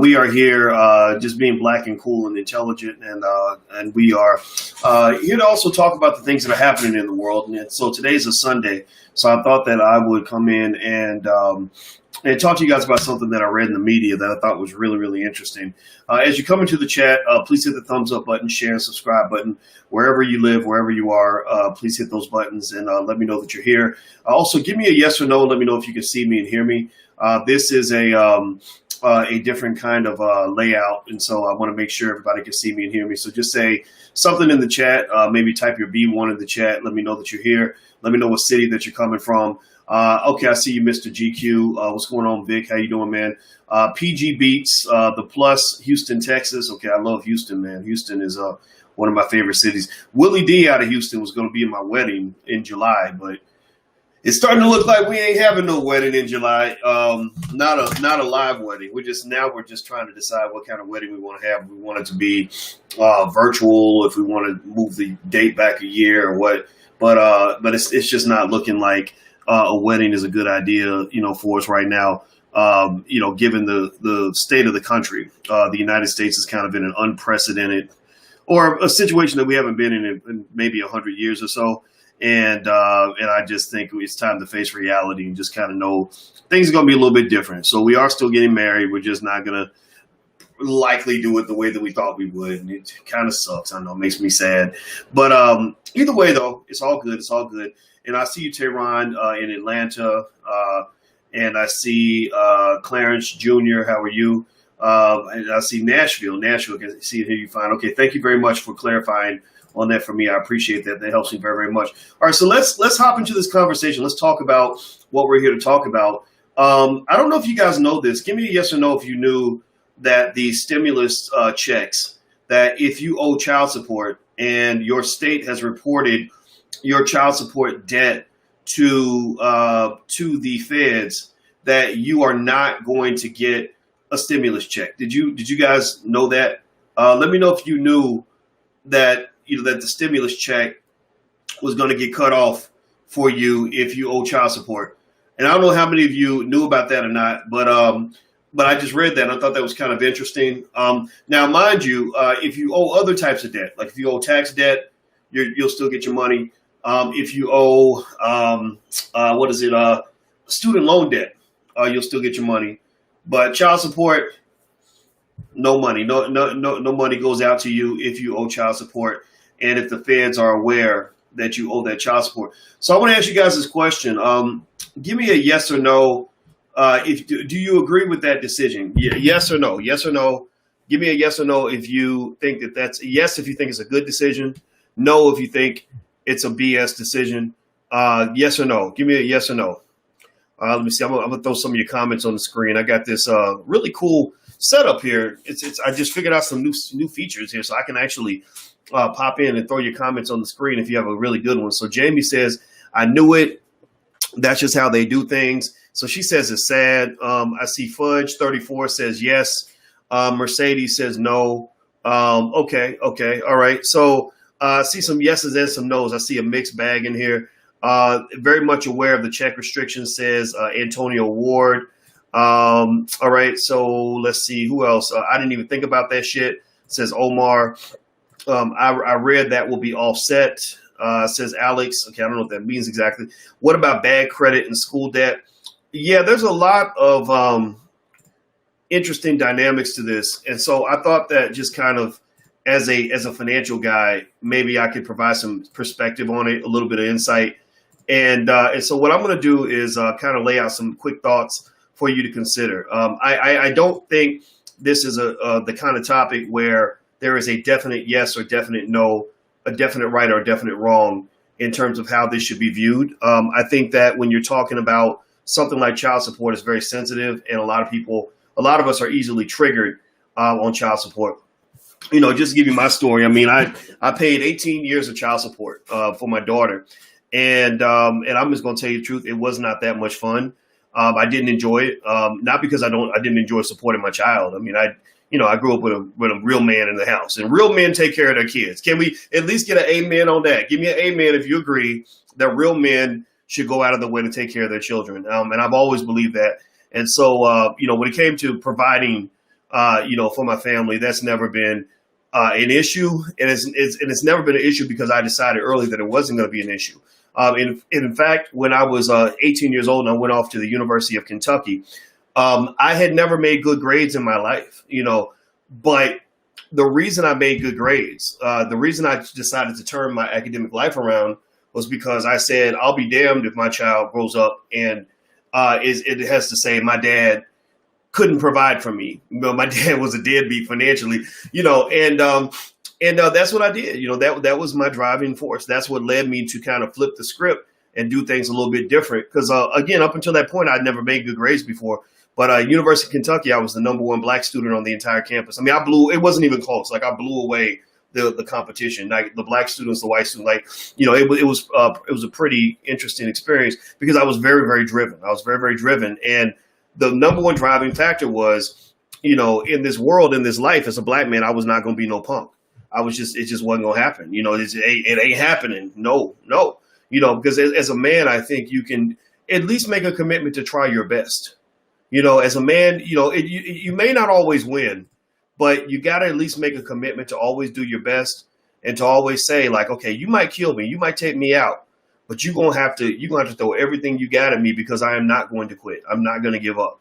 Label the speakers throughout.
Speaker 1: We are here just being black and cool and intelligent, and we are here to also talk about the things that are happening in the world. And so today's a Sunday, so I thought that I would come in and talk to you guys about something that I read in the media that I thought was really, really interesting. As you come into the chat, please hit the thumbs up button, share, and subscribe button. Wherever you live, wherever you are, please hit those buttons and let me know that you're here. Also, give me a yes or no. Let me know if you can see me and hear me. This is a different kind of layout, and so I want to make sure everybody can see me and hear me. So just say something in the chat. Maybe type your B1 in the chat. Let me know that you're here. Let me know what city that you're coming from. Okay, I see you, Mr. GQ. What's going on, Vic? How you doing, man? PG Beats, the plus, Houston, Texas. Okay, I love Houston, man. Houston is one of my favorite cities. Willie D out of Houston was going to be in my wedding in July, but it's starting to look like we ain't having no wedding in July. Not a live wedding. We're just trying to decide what kind of wedding we want to have. If we want it to be virtual, if we want to move the date back a year or what. But it's just not looking like a wedding is a good idea, for us right now. Given the state of the country, the United States is kind of in an unprecedented or a situation that we haven't been in maybe 100 years or so. And I just think it's time to face reality and just kind of know things are going to be a little bit different. So we are still getting married. We're just not going to likely do it the way that we thought we would. And it kind of sucks. I know it makes me sad. But either way, though, it's all good. It's all good. And I see you, Tehran, in Atlanta. And I see Clarence Jr. How are you? And I see Nashville. Nashville, can see and hear you fine. Okay, thank you very much for clarifying on that for me. I appreciate that. That helps me very, very much. All right, so let's hop into this conversation. Let's talk about what we're here to talk about. I don't know if you guys know this. Give me a yes or no if you knew that the stimulus checks, that if you owe child support and your state has reported your child support debt to the feds, that you are not going to get a stimulus check. Did you guys know that? Let me know if you knew that that the stimulus check was going to get cut off for you if you owe child support. And I don't know how many of you knew about that or not, but I just read that and I thought that was kind of interesting. Now, mind you, if you owe other types of debt, like if you owe tax debt, you'll still get your money. If you owe, student loan debt, you'll still get your money. But child support, no money. No money goes out to you if you owe child support. And if the feds are aware that you owe that child support. So I want to ask you guys this question. Give me a yes or no. Do you agree with that decision? Yes or no? Yes or no? Give me a yes or no if you think that's a yes if you think it's a good decision. No if you think it's a BS decision. Yes or no? Give me a yes or no. Let me see. I'm gonna throw some of your comments on the screen. I got this really cool setup here. I just figured out some new features here, so I can actually pop in and throw your comments on the screen if you have a really good one. So Jamie says, I knew it. That's just how they do things. So she says it's sad. I see Fudge 34 says yes. Mercedes says no. Okay. All right. So I see some yeses and some nos. I see a mixed bag in here. Very much aware of the check restrictions, says Antonio Ward. All right. So let's see who else. I didn't even think about that shit, says Omar. I read that will be offset, says Alex. Okay, I don't know what that means exactly. What about bad credit and school debt? Yeah, there's a lot of interesting dynamics to this. And so I thought that just kind of as a financial guy, maybe I could provide some perspective on it, a little bit of insight. And so what I'm going to do is kind of lay out some quick thoughts for you to consider. I don't think this is the kind of topic where there is a definite yes or definite no, a definite right or a definite wrong in terms of how this should be viewed. I think that when you're talking about something like child support, is very sensitive, and a lot of us are easily triggered on child support. Just to give you my story, I mean, I paid 18 years of child support for my daughter, and I'm just going to tell you the truth, it was not that much fun. I didn't enjoy it, not because I didn't enjoy supporting my child. I mean, I grew up with a real man in the house, and real men take care of their kids. Can we at least get an amen on that? Give me an amen if you agree that real men should go out of the way to take care of their children. And I've always believed that. And so, when it came to providing for my family. That's never been an issue, and it's never been an issue because I decided early that it wasn't going to be an issue. In fact, when I was 18 years old and I went off to the University of Kentucky, I had never made good grades in my life, but the reason I made good grades, the reason I decided to turn my academic life around was because I said, I'll be damned if my child grows up and it has to say my dad couldn't provide for me. My dad was a deadbeat financially, and that's what I did. That was my driving force. That's what led me to kind of flip the script and do things a little bit different. Because again, up until that point, I'd never made good grades before. But University of Kentucky, I was the number one black student on the entire campus. I mean, it wasn't even close. Like I blew away the competition, like the black students, the white students, it was a pretty interesting experience because I was very, very driven. I was very, very driven. And the number one driving factor was, in this world, in this life as a black man, I was not going to be no punk. It just wasn't going to happen. It ain't happening. No. Because as a man, I think you can at least make a commitment to try your best. As a man, you may not always win, but you got to at least make a commitment to always do your best and to always say like, okay, you might kill me, you might take me out, but you're going to have to throw everything you got at me because I am not going to quit. I'm not going to give up.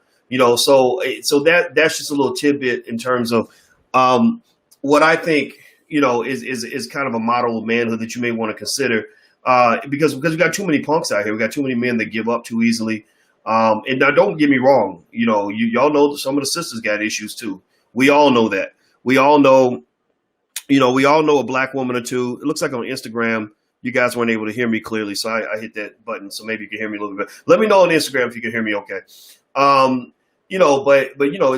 Speaker 1: So that's just a little tidbit in terms of what I think, is kind of a model of manhood that you may want to consider because we got too many punks out here. We got too many men that give up too easily. And now don't get me wrong. Y'all know that some of the sisters got issues too. We all know that. We all know a black woman or two. It looks like on Instagram, you guys weren't able to hear me clearly. So I hit that button. So maybe you can hear me a little bit. Let me know on Instagram if you can hear me okay.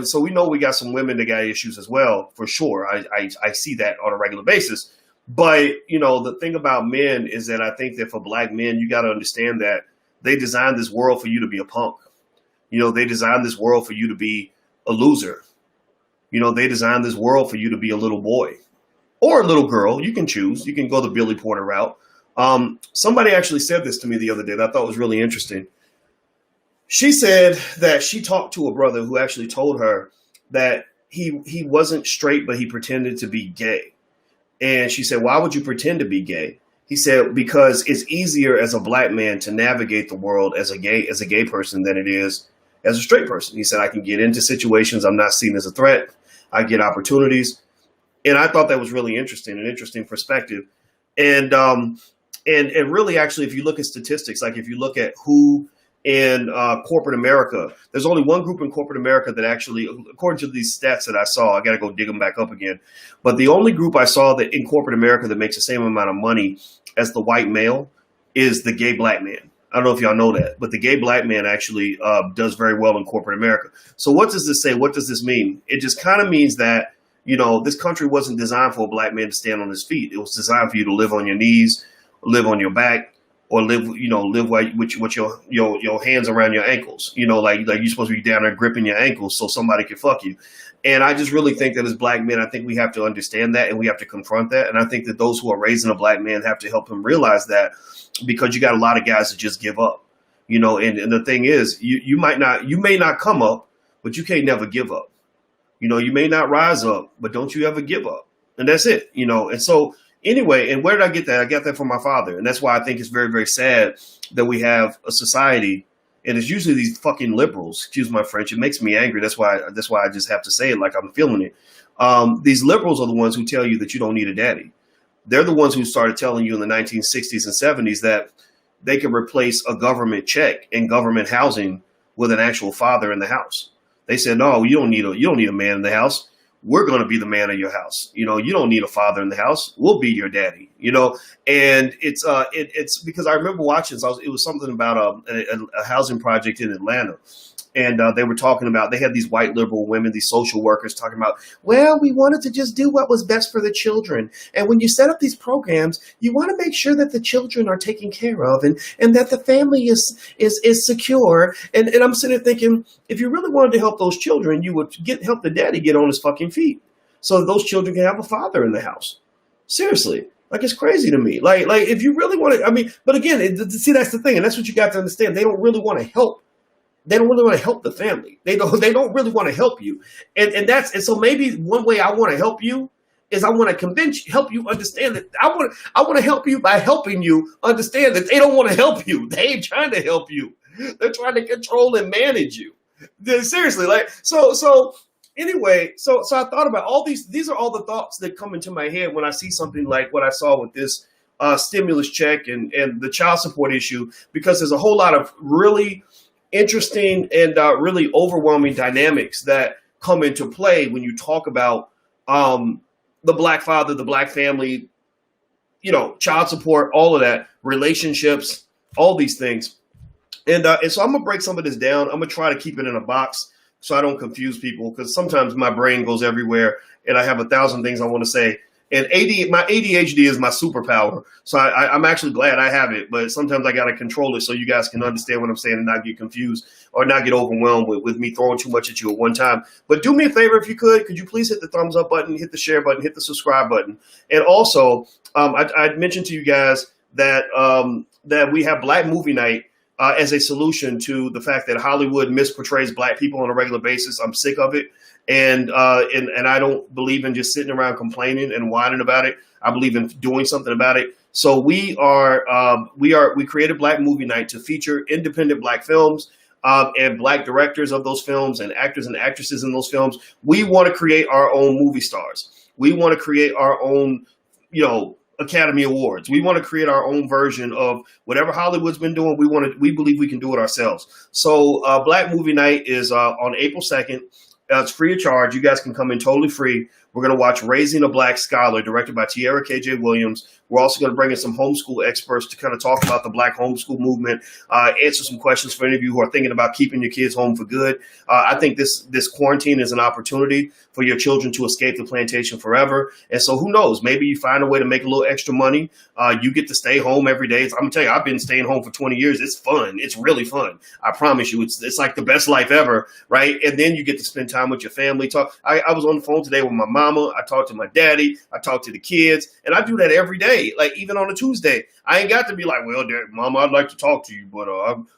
Speaker 1: So we know we got some women that got issues as well, for sure. I see that on a regular basis. But, the thing about men is that I think that for black men, you got to understand that they designed this world for you to be a punk. They designed this world for you to be a loser. They designed this world for you to be a little boy or a little girl. You can choose. You can go the Billy Porter route. Somebody actually said this to me the other day that I thought was really interesting. She said that she talked to a brother who actually told her that he wasn't straight, but he pretended to be gay. And she said, why would you pretend to be gay? He said, because it's easier as a black man to navigate the world as a gay person than it is as a straight person. He said, I can get into situations I'm not seen as a threat. I get opportunities. And I thought that was really interesting, an interesting perspective. And really, actually, if you look at statistics, like if you look at who in corporate America, there's only one group in corporate America that actually, according to these stats that I saw, I got to go dig them back up again. But the only group I saw that in corporate America that makes the same amount of money as the white male is the gay black man. I don't know if y'all know that, but the gay black man actually does very well in corporate America. So what does this say? What does this mean? It just kind of means that, this country wasn't designed for a black man to stand on his feet. It was designed for you to live on your knees, live on your back, or live with your hands around your ankles, like you're supposed to be down there gripping your ankles so somebody can fuck you. And I just really think that as black men, I think we have to understand that and we have to confront that. And I think that those who are raising a black man have to help him realize that, because you got a lot of guys that just give up, and the thing is, you may not come up, but you can't never give up. You may not rise up, but don't you ever give up. And that's it, and so anyway, and where did I get that? I got that from my father. And that's why I think it's very, very sad that we have a society, and it's usually these fucking liberals, excuse my French. It makes me angry. That's why I just have to say it like I'm feeling it. These liberals are the ones who tell you that you don't need a daddy. They're the ones who started telling you in the 1960s and 70s that they can replace a government check and government housing with an actual father in the house. They said, no, you don't need a man in the house. We're going to be the man of your house. You don't need a father in the house. We'll be your daddy, and it's because I remember watching, it was something about a housing project in Atlanta. And they were talking about, they had these white liberal women, these social workers talking about, well, we wanted to just do what was best for the children. And when you set up these programs, you want to make sure that the children are taken care of and that the family is secure. And I'm sitting there thinking, if you really wanted to help those children, you would help the daddy get on his fucking feet so those children can have a father in the house. Seriously. Like, it's crazy to me. Like if you really want to, but again, see, that's the thing. And that's what you got to understand. They don't really want to help they don't really want to help the family. They don't really want to help you. And so maybe one way I want to help you is I want to help you understand that I want to help you by helping you understand that they don't want to help you. They ain't trying to help you. They're trying to control and manage you. Seriously, like so anyway, so I thought about all these are all the thoughts that come into my head when I see something like what I saw with this stimulus check and the child support issue, because there's a whole lot of really interesting and really overwhelming dynamics that come into play when you talk about the black father, the black family, child support, all of that, relationships, all these things. And so I'm going to break some of this down. I'm going to try to keep it in a box so I don't confuse people, because sometimes my brain goes everywhere and I have 1,000 things I want to say. And my ADHD is my superpower. So I'm actually glad I have it. But sometimes I got to control it so you guys can understand what I'm saying and not get confused or not get overwhelmed with me throwing too much at you at one time. But do me a favor, if you could you please hit the thumbs up button, hit the share button, hit the subscribe button. And also, I mentioned to you guys that that we have Black Movie Night as a solution to the fact that Hollywood misportrays black people on a regular basis. I'm sick of it. And I don't believe in just sitting around complaining and whining about it. I believe in doing something about it. So we created Black Movie Night to feature independent black films and black directors of those films and actors and actresses in those films. We want to create our own movie stars. We want to create our own, Academy Awards. We want to create our own version of whatever Hollywood's been doing. We believe we can do it ourselves. So Black Movie Night is on April 2nd. It's free of charge. You guys can come in totally free. We're going to watch Raising a Black Scholar, directed by Tierra K.J. Williams. We're also going to bring in some homeschool experts to kind of talk about the Black homeschool movement, answer some questions for any of you who are thinking about keeping your kids home for good. I think this quarantine is an opportunity for your children to escape the plantation forever. And so who knows, maybe you find a way to make a little extra money. You get to stay home every day. I'm going to tell you, I've been staying home for 20 years. It's fun. It's really fun. I promise you, it's like the best life ever, right? And then you get to spend time with your family. I was on the phone today with my mama. I talked to my daddy. I talked to the kids. And I do that every day. Like even on a Tuesday, I ain't got to be like, well, Mama, I'd like to talk to you, but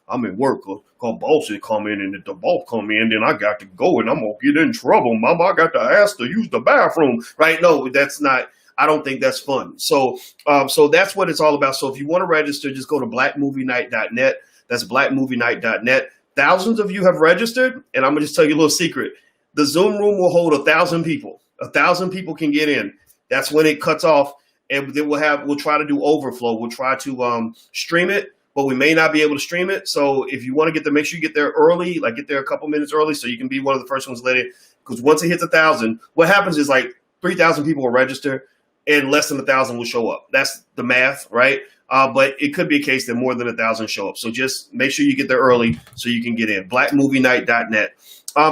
Speaker 1: I'm at work. Cause boss had come in, and if the boss come in, then I got to go, and I'm gonna get in trouble, Mama. I got to ask to use the bathroom, right? No, that's not. I don't think that's fun. So that's what it's all about. So if you want to register, just go to blackmovienight.net. That's blackmovienight.net. Thousands of you have registered, and I'm gonna just tell you a little secret. The Zoom room will hold 1,000 people. 1,000 people can get in. That's when it cuts off. And then we'll try to do overflow. We'll try to stream it, but we may not be able to stream it. So if you want to get there, make sure you get there early, like get there a couple minutes early so you can be one of the first ones later. Because once it hits 1,000, what happens is like 3,000 people will register and less than 1,000 will show up. That's the math, right? But it could be a case that more than 1,000 show up. So just make sure you get there early so you can get in. Blackmovienight.net.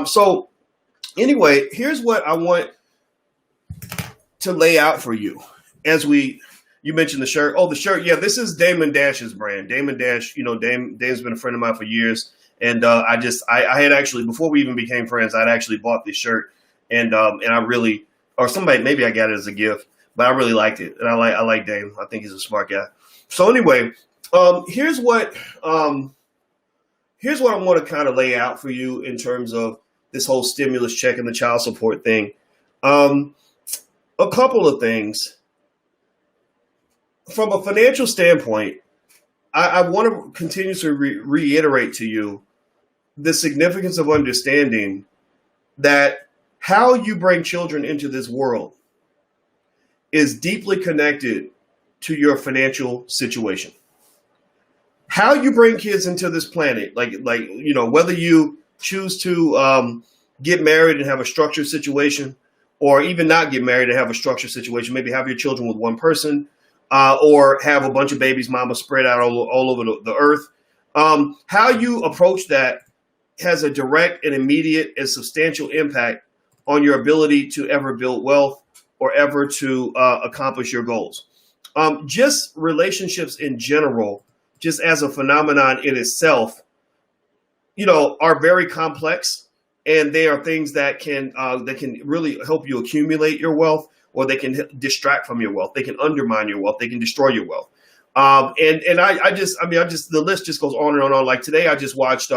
Speaker 1: So anyway, here's what I want to lay out for you. You mentioned the shirt. Oh, the shirt. Yeah, this is Damon Dash's brand. Damon Dash, Damon's been a friend of mine for years. And I had actually, before we even became friends, I'd actually bought this shirt. And I really, or somebody, maybe I got it as a gift, but I really liked it. And I like Dame. I think he's a smart guy. So anyway, here's what I want to kind of lay out for you in terms of this whole stimulus check and the child support thing. A couple of things. From a financial standpoint, I want to continue to reiterate to you the significance of understanding that how you bring children into this world is deeply connected to your financial situation. How you bring kids into this planet, whether you choose to get married and have a structured situation, or even not get married and have a structured situation, maybe have your children with one person, or have a bunch of babies mama spread out all over the earth. How you approach that has a direct and immediate and substantial impact on your ability to ever build wealth or ever to accomplish your goals. Just relationships in general, just as a phenomenon in itself, are very complex, and they are things that can really help you accumulate your wealth, or they can distract from your wealth. They can undermine your wealth. They can destroy your wealth. The list just goes on and on and on. Like today, I just watched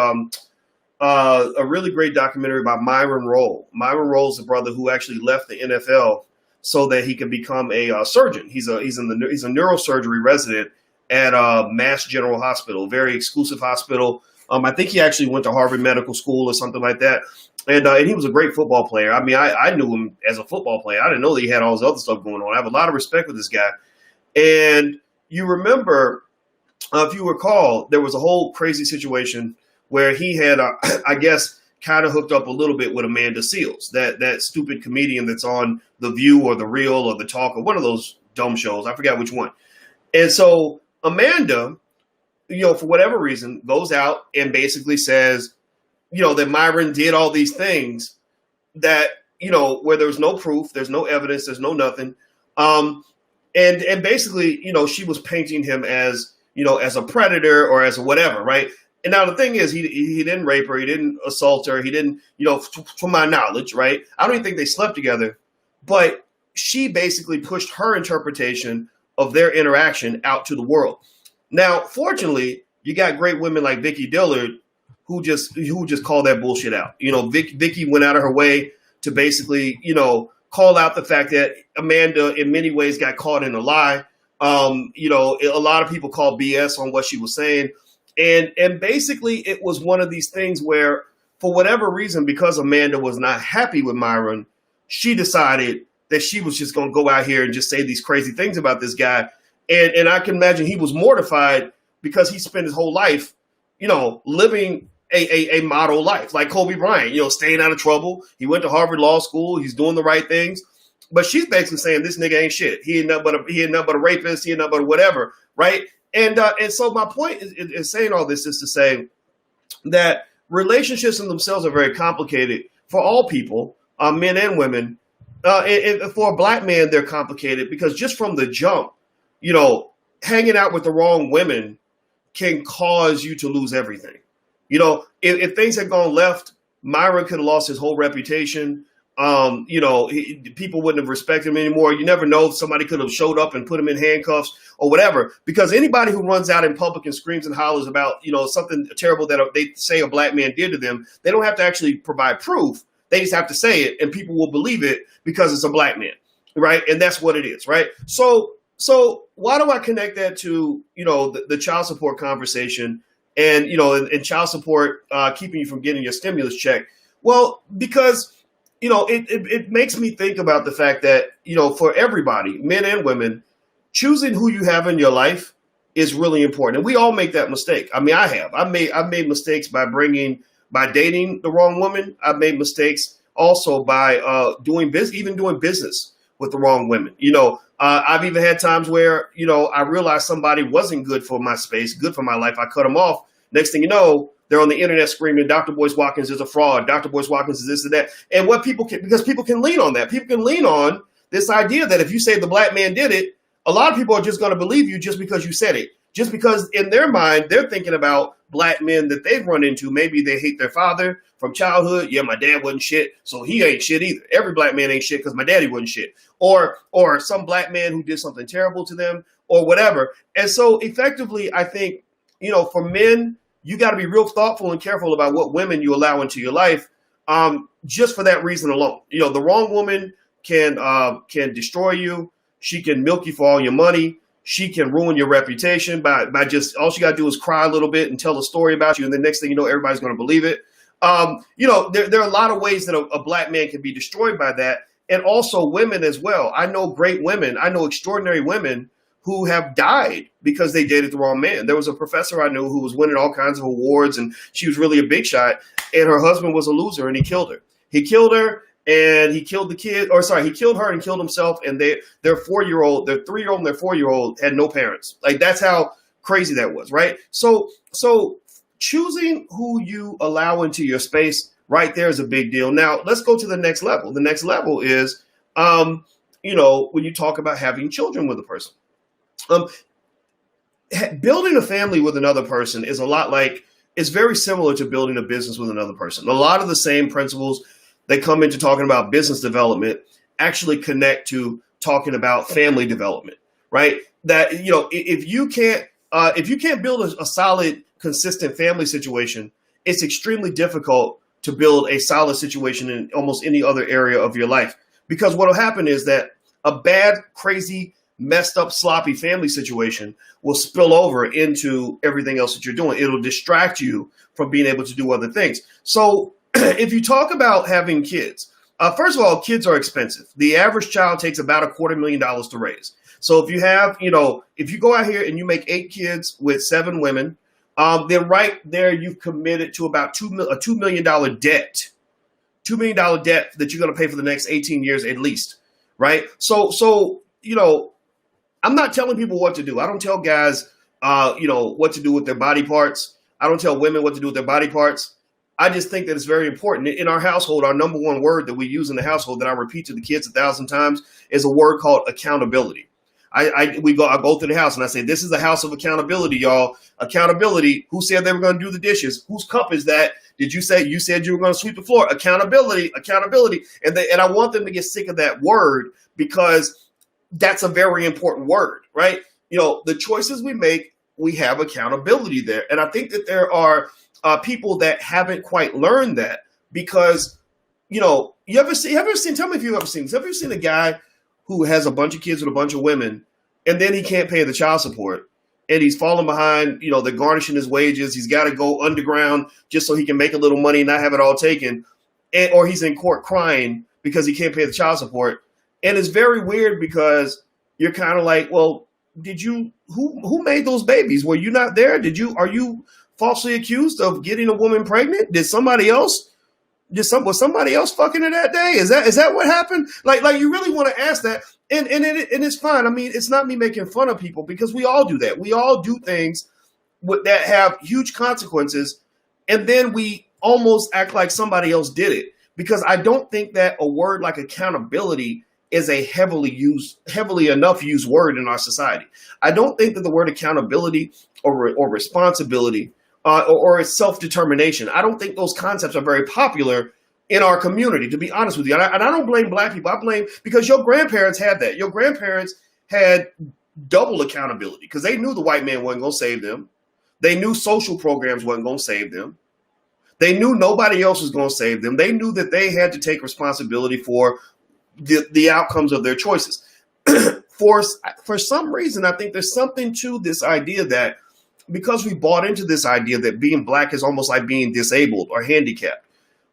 Speaker 1: a really great documentary about Myron Rolle. Myron Rolle is a brother who actually left the NFL so that he could become a surgeon. He's a neurosurgery resident at Mass General Hospital, very exclusive hospital. I think he actually went to Harvard Medical School or something like that. And he was a great football player. I mean, I knew him as a football player. I didn't know that he had all this other stuff going on. I have a lot of respect for this guy. And you remember, if you recall, there was a whole crazy situation where he had, I guess, kind of hooked up a little bit with Amanda Seales, that stupid comedian that's on The View or The Real or The Talk or one of those dumb shows. I forgot which one. And so Amanda, for whatever reason, goes out and basically says, that Myron did all these things that, where there was no proof, there's no evidence, there's no nothing. And basically, she was painting him as, as a predator or as a whatever, right? And now the thing is, he didn't rape her, he didn't assault her, he didn't, to my knowledge, right? I don't even think they slept together, but she basically pushed her interpretation of their interaction out to the world. Now, fortunately, you got great women like Vicky Dillard who just call that bullshit out. Vicky went out of her way to basically, call out the fact that Amanda in many ways got caught in a lie. A lot of people call BS on what she was saying. And basically it was one of these things where, for whatever reason, because Amanda was not happy with Myron, she decided that she was just going to go out here and just say these crazy things about this guy. And I can imagine he was mortified because he spent his whole life, living a model life like Kobe Bryant, staying out of trouble. He went to Harvard Law School. He's doing the right things. But she's basically saying this nigga ain't shit. He ain't nothing but a rapist. He ain't nothing but a whatever, right? And so my point is saying all this is to say that relationships in themselves are very complicated for all people, men and women. And for a black man, they're complicated because just from the jump, hanging out with the wrong women can cause you to lose everything. If things had gone left, Myron could have lost his whole reputation. People wouldn't have respected him anymore. You never know if somebody could have showed up and put him in handcuffs or whatever, because anybody who runs out in public and screams and hollers about, something terrible that they say a black man did to them, they don't have to actually provide proof. They just have to say it and people will believe it because it's a black man. Right. And that's what it is. Right. So why do I connect that to, the child support conversation and, and child support keeping you from getting your stimulus check? Well, because it makes me think about the fact that, for everybody, men and women, choosing who you have in your life is really important. And we all make that mistake. I mean, I have. I've made mistakes by dating the wrong woman. I've made mistakes also by doing business with the wrong women. I've even had times where, I realized somebody wasn't good for my space, good for my life. I cut them off. Next thing you know, they're on the internet screaming, Dr. Boyce Watkins is a fraud. Dr. Boyce Watkins is this and that. And because people can lean on that. People can lean on this idea that if you say the black man did it, a lot of people are just going to believe you just because you said it. Just because in their mind, they're thinking about black men that they've run into. Maybe they hate their father from childhood. Yeah, my dad wasn't shit, so he ain't shit either. Every black man ain't shit because my daddy wasn't shit. Or some black man who did something terrible to them or whatever. And so effectively, I think, for men, you got to be real thoughtful and careful about what women you allow into your life, just for that reason alone. The wrong woman can destroy you. She can milk you for all your money. She can ruin your reputation by just, all she got to do is cry a little bit and tell a story about you. And the next thing you know, everybody's going to believe it. There are a lot of ways that a black man can be destroyed by that. And also women as well. I know great women. I know extraordinary women who have died because they dated the wrong man. There was a professor I knew who was winning all kinds of awards and she was really a big shot. And her husband was a loser and he killed her. He killed her and he killed the kid, he killed her and killed himself. And their 3-year-old and their 4-year-old had no parents. Like, that's how crazy that was, right? So choosing who you allow into your space right there is a big deal. Now, let's go to the next level. The next level is, when you talk about having children with a person. Building a family with another person is it's very similar to building a business with another person. A lot of the same principles that come into talking about business development actually connect to talking about family development, right? That, if you can't build a solid, consistent family situation, it's extremely difficult to build a solid situation in almost any other area of your life. Because what will happen is that a bad, crazy, messed up, sloppy family situation will spill over into everything else that you're doing. It'll distract you from being able to do other things. So if you talk about having kids, first of all, kids are expensive. The average child takes about $250,000 to raise. So if you have, if you go out here and you make 8 kids with 7 women, then right there you've committed to about a $2 million debt. $2 million debt that you're going to pay for the next 18 years at least, right? So I'm not telling people what to do. I don't tell guys, what to do with their body parts. I don't tell women what to do with their body parts. I just think that it's very important. In our household, our number one word that we use in the household that I repeat to the kids 1,000 times is a word called accountability. I go through the house and I say, this is a house of accountability, y'all. Accountability. Who said they were going to do the dishes? Whose cup is that? Did you say you said you were going to sweep the floor? Accountability. And I want them to get sick of that word because that's a very important word, right? The choices we make, we have accountability there. And I think that there are people that haven't quite learned that because, tell me if you've ever seen this. Have you seen a guy who has a bunch of kids with a bunch of women and then he can't pay the child support and he's falling behind, they're garnishing his wages. He's got to go underground just so he can make a little money and not have it all taken. Or he's in court crying because he can't pay the child support. And it's very weird because you're kind of like, well, who made those babies? Were you not there? Are you falsely accused of getting a woman pregnant? Was somebody else fucking her that day? Is that what happened? Like you really want to ask that. And it's fine. I mean, it's not me making fun of people because we all do that. We all do things that have huge consequences. And then we almost act like somebody else did it because I don't think that a word like accountability is a heavily enough used word in our society. I don't think that the word accountability or responsibility or self-determination, I don't think those concepts are very popular in our community, to be honest with you. And I don't blame black people. I blame because your grandparents had that. Your grandparents had double accountability because they knew the white man wasn't going to save them. They knew social programs wasn't going to save them. They knew nobody else was going to save them. They knew that they had to take responsibility for the outcomes of their choices. For some reason, I think there's something to this idea that because we bought into this idea that being black is almost like being disabled or handicapped,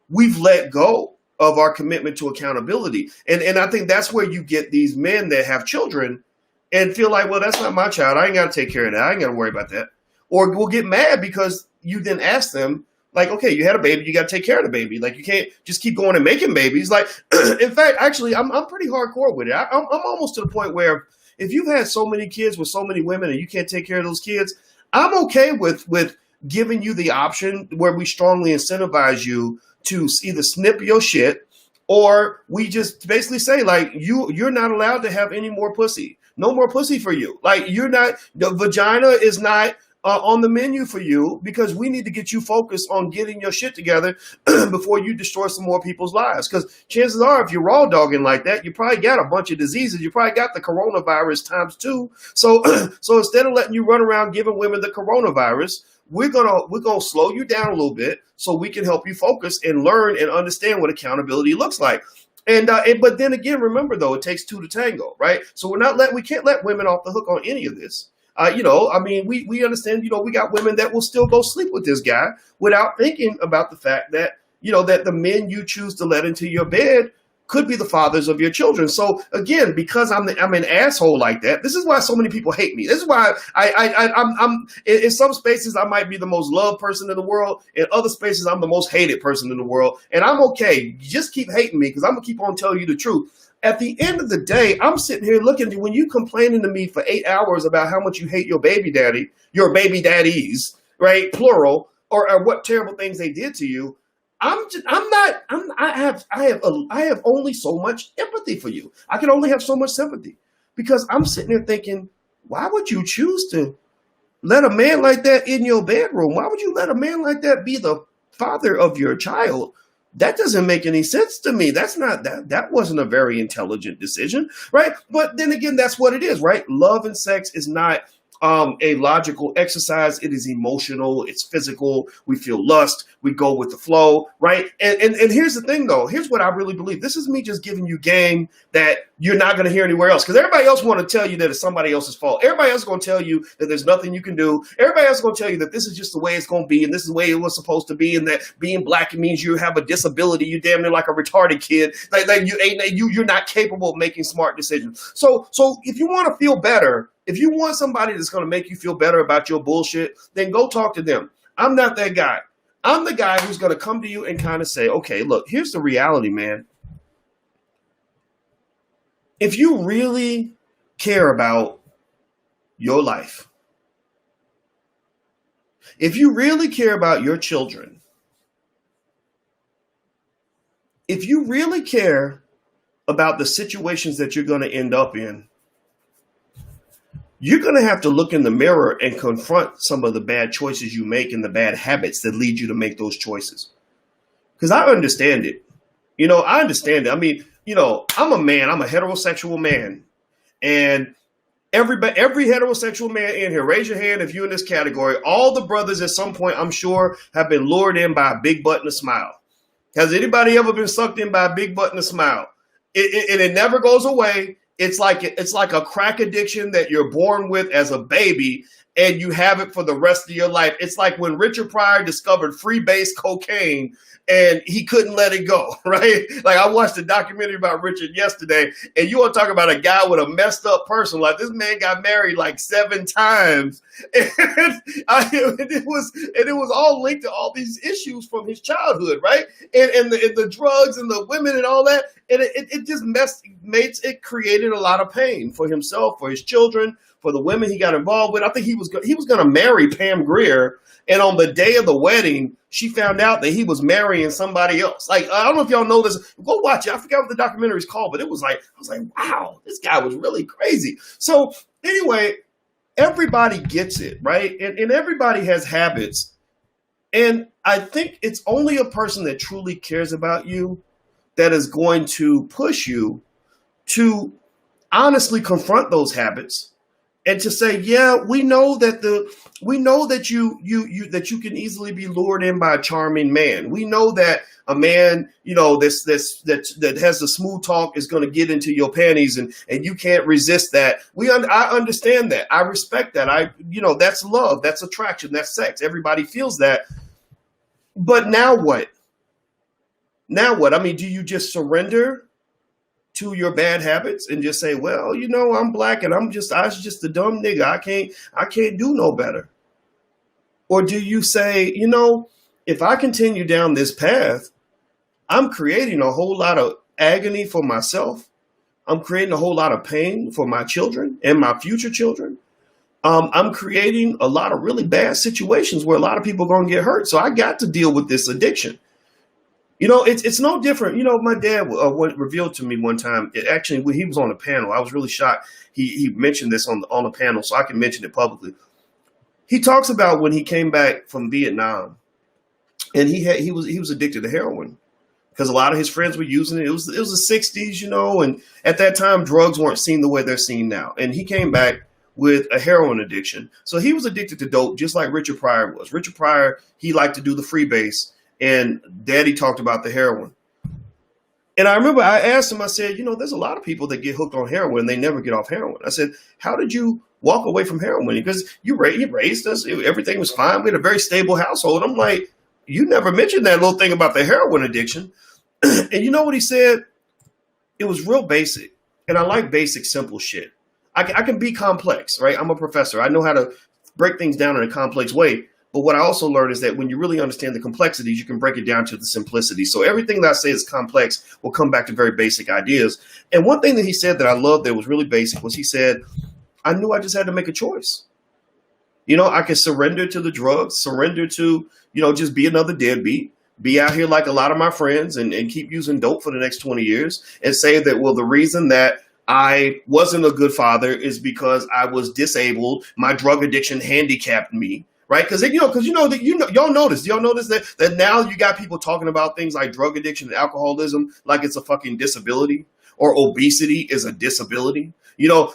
Speaker 1: we've let go of our commitment to accountability. And I think that's where you get these men that have children and feel like, well, that's not my child. I ain't got to take care of that. I ain't got to worry about that. Or we'll get mad because you didn't ask them, like, okay, you had a baby, you got to take care of the baby. Like, you can't just keep going and making babies. Like, in fact, actually, I'm pretty hardcore with it. I'm almost to the point where if you've had so many kids with so many women and you can't take care of those kids, I'm okay with giving you the option where we strongly incentivize you to either snip your shit or we just basically say, like, you're not allowed to have any more pussy. No more pussy for you. Like, the vagina is not on the menu for you because we need to get you focused on getting your shit together before you destroy some more people's lives. Because chances are, if you're raw dogging like that, you probably got a bunch of diseases. You probably got the coronavirus times 2. So instead of letting you run around giving women the coronavirus, we're gonna slow you down a little bit so we can help you focus and learn and understand what accountability looks like. But then again, remember though, it takes 2 to tango, right? So we can't let women off the hook on any of this. We understand, we got women that will still go sleep with this guy without thinking about the fact that, that the men you choose to let into your bed could be the fathers of your children. So again, because I'm an asshole like that, this is why so many people hate me. This is why I'm in some spaces I might be the most loved person in the world. In other spaces, I'm the most hated person in the world. And I'm okay. Just keep hating me because I'm gonna keep on telling you the truth. At the end of the day, I'm sitting here looking at you when you complaining to me for 8 hours about how much you hate your baby daddy, your baby daddies, right? Plural, or what terrible things they did to you. I have only so much empathy for you. I can only have so much sympathy because I'm sitting there thinking, why would you choose to let a man like that in your bedroom? Why would you let a man like that be the father of your child? That doesn't make any sense to me. That wasn't a very intelligent decision, right? But then again, that's what it is, right? Love and sex is not a logical exercise. It is emotional. It's physical. We feel lust. We go with the flow, right? And here's the thing, though. Here's what I really believe. This is me just giving you game that you're not going to hear anywhere else, because everybody else want to tell you that it's somebody else's fault. Everybody else is going to tell you that there's nothing you can do. Everybody else is going to tell you that this is just the way it's going to be, and this is the way it was supposed to be, and that being black means you have a disability. You're damn near like a retarded kid. You're not capable of making smart decisions. So if you want to feel better, if you want somebody that's going to make you feel better about your bullshit, then go talk to them. I'm not that guy. I'm the guy who's going to come to you and kind of say, okay, look, here's the reality, man. If you really care about your life, if you really care about your children, if you really care about the situations that you're going to end up in, you're going to have to look in the mirror and confront some of the bad choices you make and the bad habits that lead you to make those choices. Because I understand it. I understand it. I mean, I'm a man. I'm a heterosexual man. And every heterosexual man in here, raise your hand if you're in this category. All the brothers at some point, I'm sure, have been lured in by a big butt and a smile. Has anybody ever been sucked in by a big butt and a smile? It never goes away. It's like a crack addiction that you're born with as a baby, and you have it for the rest of your life. It's like when Richard Pryor discovered freebase cocaine and he couldn't let it go, right? Like, I watched a documentary about Richard yesterday, and you want to talk about a guy with a messed up person. Like, this man got married like 7 times, and it was all linked to all these issues from his childhood, right? And the drugs and the women and all that, and it just it created a lot of pain for himself, for his children, for the women he got involved with. I think he was going to marry Pam Grier, and on the day of the wedding, she found out that he was marrying somebody else. Like, I don't know if y'all know this. Go watch it. I forgot what the documentary is called, but I was like, wow, this guy was really crazy. So anyway, everybody gets it, right? And everybody has habits. And I think it's only a person that truly cares about you that is going to push you to honestly confront those habits and to say, yeah, we know that you can easily be lured in by a charming man. We know that a man, that has the smooth talk is going to get into your panties, and you can't resist that. I understand that. I respect that. That's love. That's attraction. That's sex. Everybody feels that. But now what? Now what? I mean, do you just surrender to your bad habits and just say, well, I'm black and I was just a dumb nigga. I can't do no better? Or do you say, if I continue down this path, I'm creating a whole lot of agony for myself. I'm creating a whole lot of pain for my children and my future children. I'm creating a lot of really bad situations where a lot of people are going to get hurt. So I got to deal with this addiction. It's no different. My dad revealed to me one time, when he was on a panel, I was really shocked. He mentioned this on the panel, so I can mention it publicly. He talks about when he came back from Vietnam, and he was addicted to heroin because a lot of his friends were using it. It was the 60s, and at that time, drugs weren't seen the way they're seen now. And he came back with a heroin addiction. So he was addicted to dope, just like Richard Pryor was. Richard Pryor, he liked to do the freebase. And Daddy talked about the heroin. And I remember I asked him, I said, there's a lot of people that get hooked on heroin. They never get off heroin. I said, how did you walk away from heroin? Because you raised us. Everything was fine. We had a very stable household. I'm like, you never mentioned that little thing about the heroin addiction. And you know what he said? It was real basic. And I like basic, simple shit. I can be complex, right? I'm a professor. I know how to break things down in a complex way. But what I also learned is that when you really understand the complexities, you can break it down to the simplicity. So everything that I say is complex will come back to very basic ideas. And one thing that he said that I loved that was really basic was he said, I knew I just had to make a choice. I could surrender to the drugs, surrender to, just be another deadbeat, be out here like a lot of my friends and keep using dope for the next 20 years and say that, well, the reason that I wasn't a good father is because I was disabled. My drug addiction handicapped me. Right. Because, y'all notice that now you got people talking about things like drug addiction and alcoholism like it's a fucking disability. or obesity is a disability.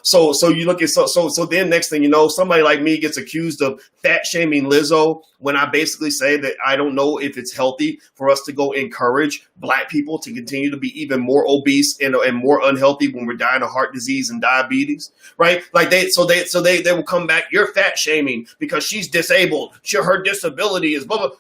Speaker 1: So you look at so then next thing you know, somebody like me gets accused of fat shaming Lizzo when I basically say that I don't know if it's healthy for us to go encourage black people to continue to be even more obese and more unhealthy when we're dying of heart disease and diabetes, right? Like they will come back. You're fat shaming because she's disabled. Her disability is blah blah.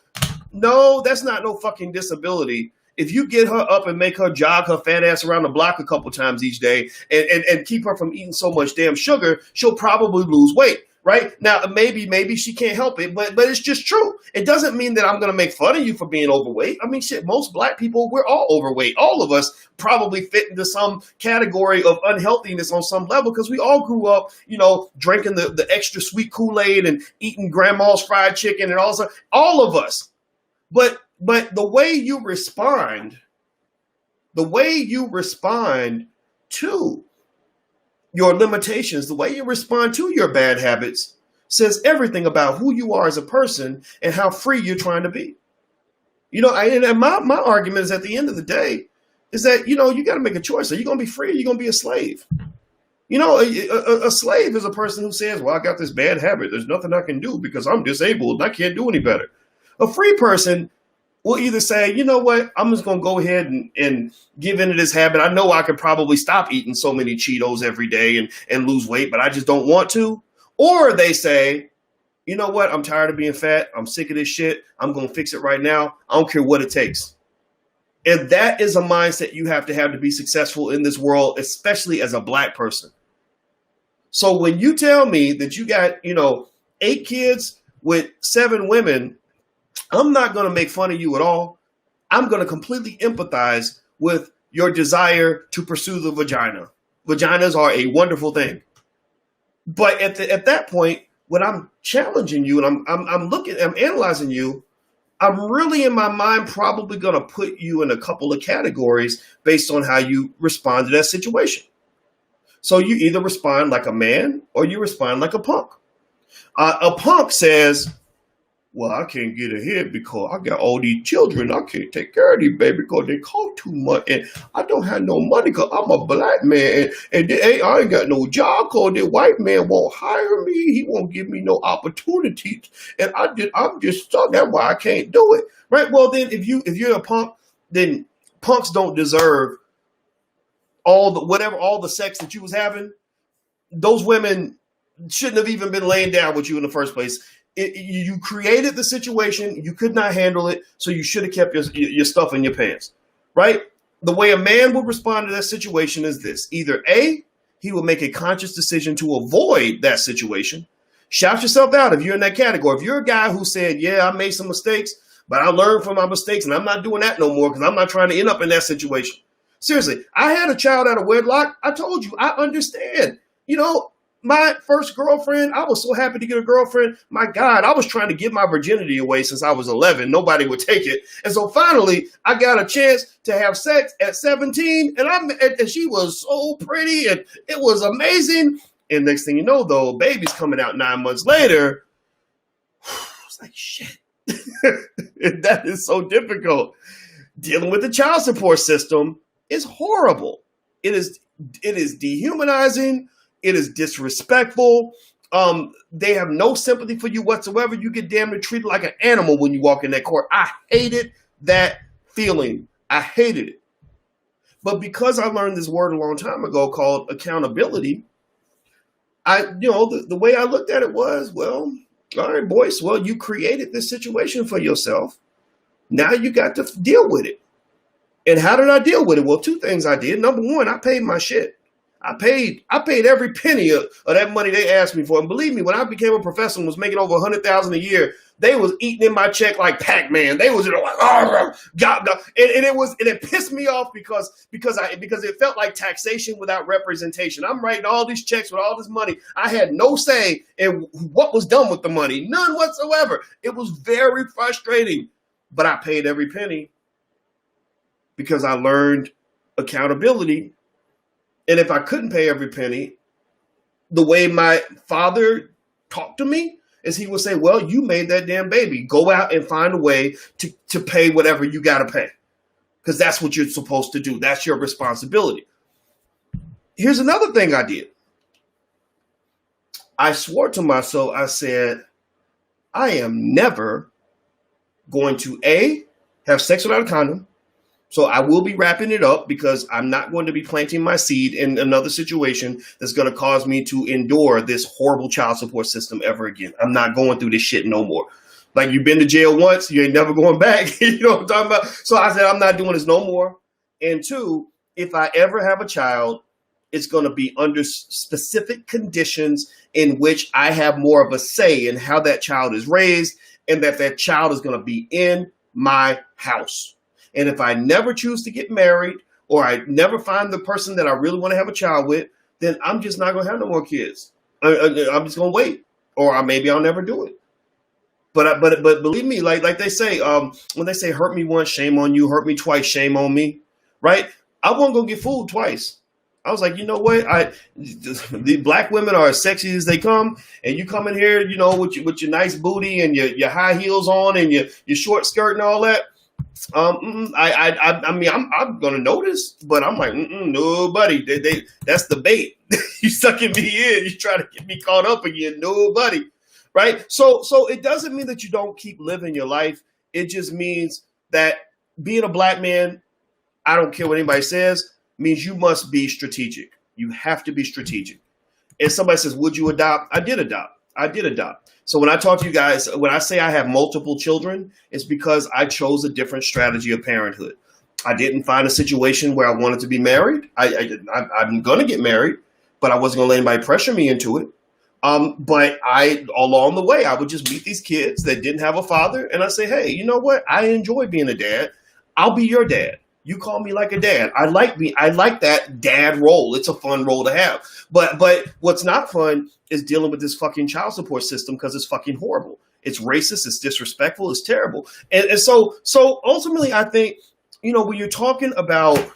Speaker 1: No, that's not no fucking disability. If you get her up and make her jog her fat ass around the block a couple times each day and keep her from eating so much damn sugar, she'll probably lose weight, right? Now, maybe she can't help it, but it's just true. It doesn't mean that I'm going to make fun of you for being overweight. I mean, shit, most black people, we're all overweight. All of us probably fit into some category of unhealthiness on some level because we all grew up, drinking the extra sweet Kool-Aid and eating grandma's fried chicken and all of us. But the way you respond to your limitations, the way you respond to your bad habits says everything about who you are as a person and how free you're trying to be. And my argument is at the end of the day is that, you got to make a choice. Are you going to be free or are you going to be a slave? A slave is a person who says, well, I got this bad habit. There's nothing I can do because I'm disabled and I can't do any better. A free person will either say, you know what, I'm just going to go ahead and give into this habit. I know I could probably stop eating so many Cheetos every day and lose weight, but I just don't want to. Or they say, you know what, I'm tired of being fat. I'm sick of this shit. I'm going to fix it right now. I don't care what it takes. And that is a mindset you have to be successful in this world, especially as a black person. So when you tell me that you got, 8 kids with 7 women, I'm not going to make fun of you at all. I'm going to completely empathize with your desire to pursue the vagina. Vaginas are a wonderful thing. But at that point, when I'm challenging you and I'm analyzing you, I'm really in my mind probably going to put you in a couple of categories based on how you respond to that situation. So you either respond like a man or you respond like a punk. A punk says, well, I can't get ahead because I got all these children. I can't take care of these babies because they cost too much. And I don't have no money because I'm a black man. And I ain't got no job because the white man won't hire me. He won't give me no opportunities. And I'm just stuck. That's why I can't do it. Right? Well, then if you're a punk, then punks don't deserve all the sex that you was having. Those women shouldn't have even been laying down with you in the first place. You created the situation. You could not handle it. So you should have kept your stuff in your pants, right? The way a man would respond to that situation is this. Either A, he will make a conscious decision to avoid that situation. Shout yourself out if you're in that category. If you're a guy who said, yeah, I made some mistakes, but I learned from my mistakes and I'm not doing that no more because I'm not trying to end up in that situation. Seriously, I had a child out of wedlock. I told you, I understand. My first girlfriend, I was so happy to get a girlfriend. My God, I was trying to give my virginity away since I was 11. Nobody would take it. And so finally, I got a chance to have sex at 17. And she was so pretty and it was amazing. And next thing you know, though, baby's coming out 9 months later. It's like, shit. That is so difficult. Dealing with the child support system is horrible. It is dehumanizing. It is disrespectful. They have no sympathy for you whatsoever. You get damn near treated like an animal when you walk in that court. I hated that feeling. I hated it. But because I learned this word a long time ago called accountability, the way I looked at it was, well, all right, boys, well, you created this situation for yourself. Now you got to deal with it. And how did I deal with it? Well, 2 things I did. Number 1, I paid my shit. I paid every penny of that money they asked me for. And believe me, when I became a professor and was making over $100,000 a year, they was eating in my check like Pac-Man. They was like, oh, God. And it pissed me off because it felt like taxation without representation. I'm writing all these checks with all this money. I had no say in what was done with the money, none whatsoever. It was very frustrating, but I paid every penny because I learned accountability. And if I couldn't pay every penny, the way my father talked to me is he would say, well, you made that damn baby. Go out and find a way to pay whatever you got to pay because that's what you're supposed to do. That's your responsibility. Here's another thing I did. I swore to myself, I said, I am never going to have sex without a condom. So I will be wrapping it up because I'm not going to be planting my seed in another situation that's going to cause me to endure this horrible child support system ever again. I'm not going through this shit no more. Like, you've been to jail once, you ain't never going back. You know what I'm talking about? So I said, I'm not doing this no more. And two, if I ever have a child, it's going to be under specific conditions in which I have more of a say in how that child is raised, and that child is going to be in my house. And if I never choose to get married, or I never find the person that I really want to have a child with, then I'm just not going to have no more kids. I'm just going to wait, or maybe I'll never do it. But believe me, like they say, when they say hurt me once, shame on you, hurt me twice, shame on me, right? I won't go get fooled twice. I was like, you know what? The black women are as sexy as they come, and you come in here, you know, with your nice booty and your high heels on and your short skirt and all that. I mean, I'm gonna notice, but I'm like, nobody. That's the bait. You sucking me in. You try to get me caught up again. Nobody, right? So it doesn't mean that you don't keep living your life. It just means that being a black man, I don't care what anybody says, means you must be strategic. You have to be strategic. And somebody says, would you adopt? I did adopt. So when I talk to you guys, when I say I have multiple children, it's because I chose a different strategy of parenthood. I didn't find a situation where I wanted to be married. I'm going to get married, but I wasn't going to let anybody pressure me into it. But along the way, I would just meet these kids that didn't have a father. And I say, hey, you know what? I enjoy being a dad. I'll be your dad. You call me like a dad. I like that dad role. It's a fun role to have. But what's not fun is dealing with this fucking child support system, because it's fucking horrible. It's racist. It's disrespectful. It's terrible. And so ultimately, I think, you know, when you're talking about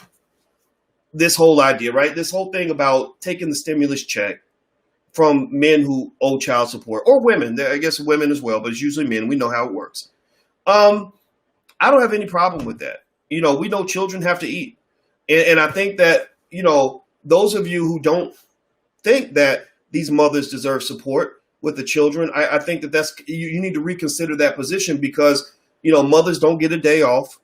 Speaker 1: this whole idea, right? This whole thing about taking the stimulus check from men who owe child support, or women, I guess women as well, but it's usually men. We know how it works. I don't have any problem with that. You know, we know children have to eat. And I think that, you know, those of you who don't think that these mothers deserve support with the children, I think that you need to reconsider that position, because, you know, mothers don't get a day off.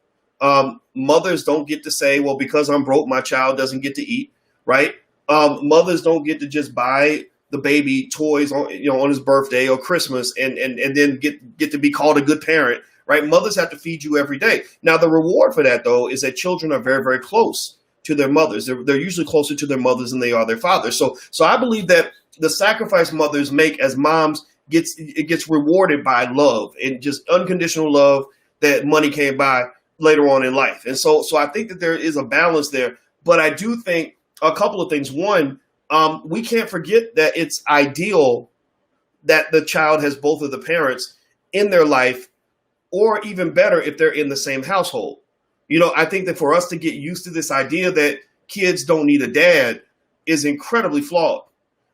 Speaker 1: Mothers don't get to say, well, because I'm broke, my child doesn't get to eat, right? Mothers don't get to just buy the baby toys on his birthday or Christmas and then get to be called a good parent. Right? Mothers have to feed you every day. Now, the reward for that, though, is that children are very, very close to their mothers. They're usually closer to their mothers than they are their fathers. So I believe that the sacrifice mothers make as moms gets rewarded by love, and just unconditional love that money can't buy later on in life. And so I think that there is a balance there. But I do think a couple of things. One, we can't forget that it's ideal that the child has both of the parents in their life, or even better, if they're in the same household. You know, I think that for us to get used to this idea that kids don't need a dad is incredibly flawed.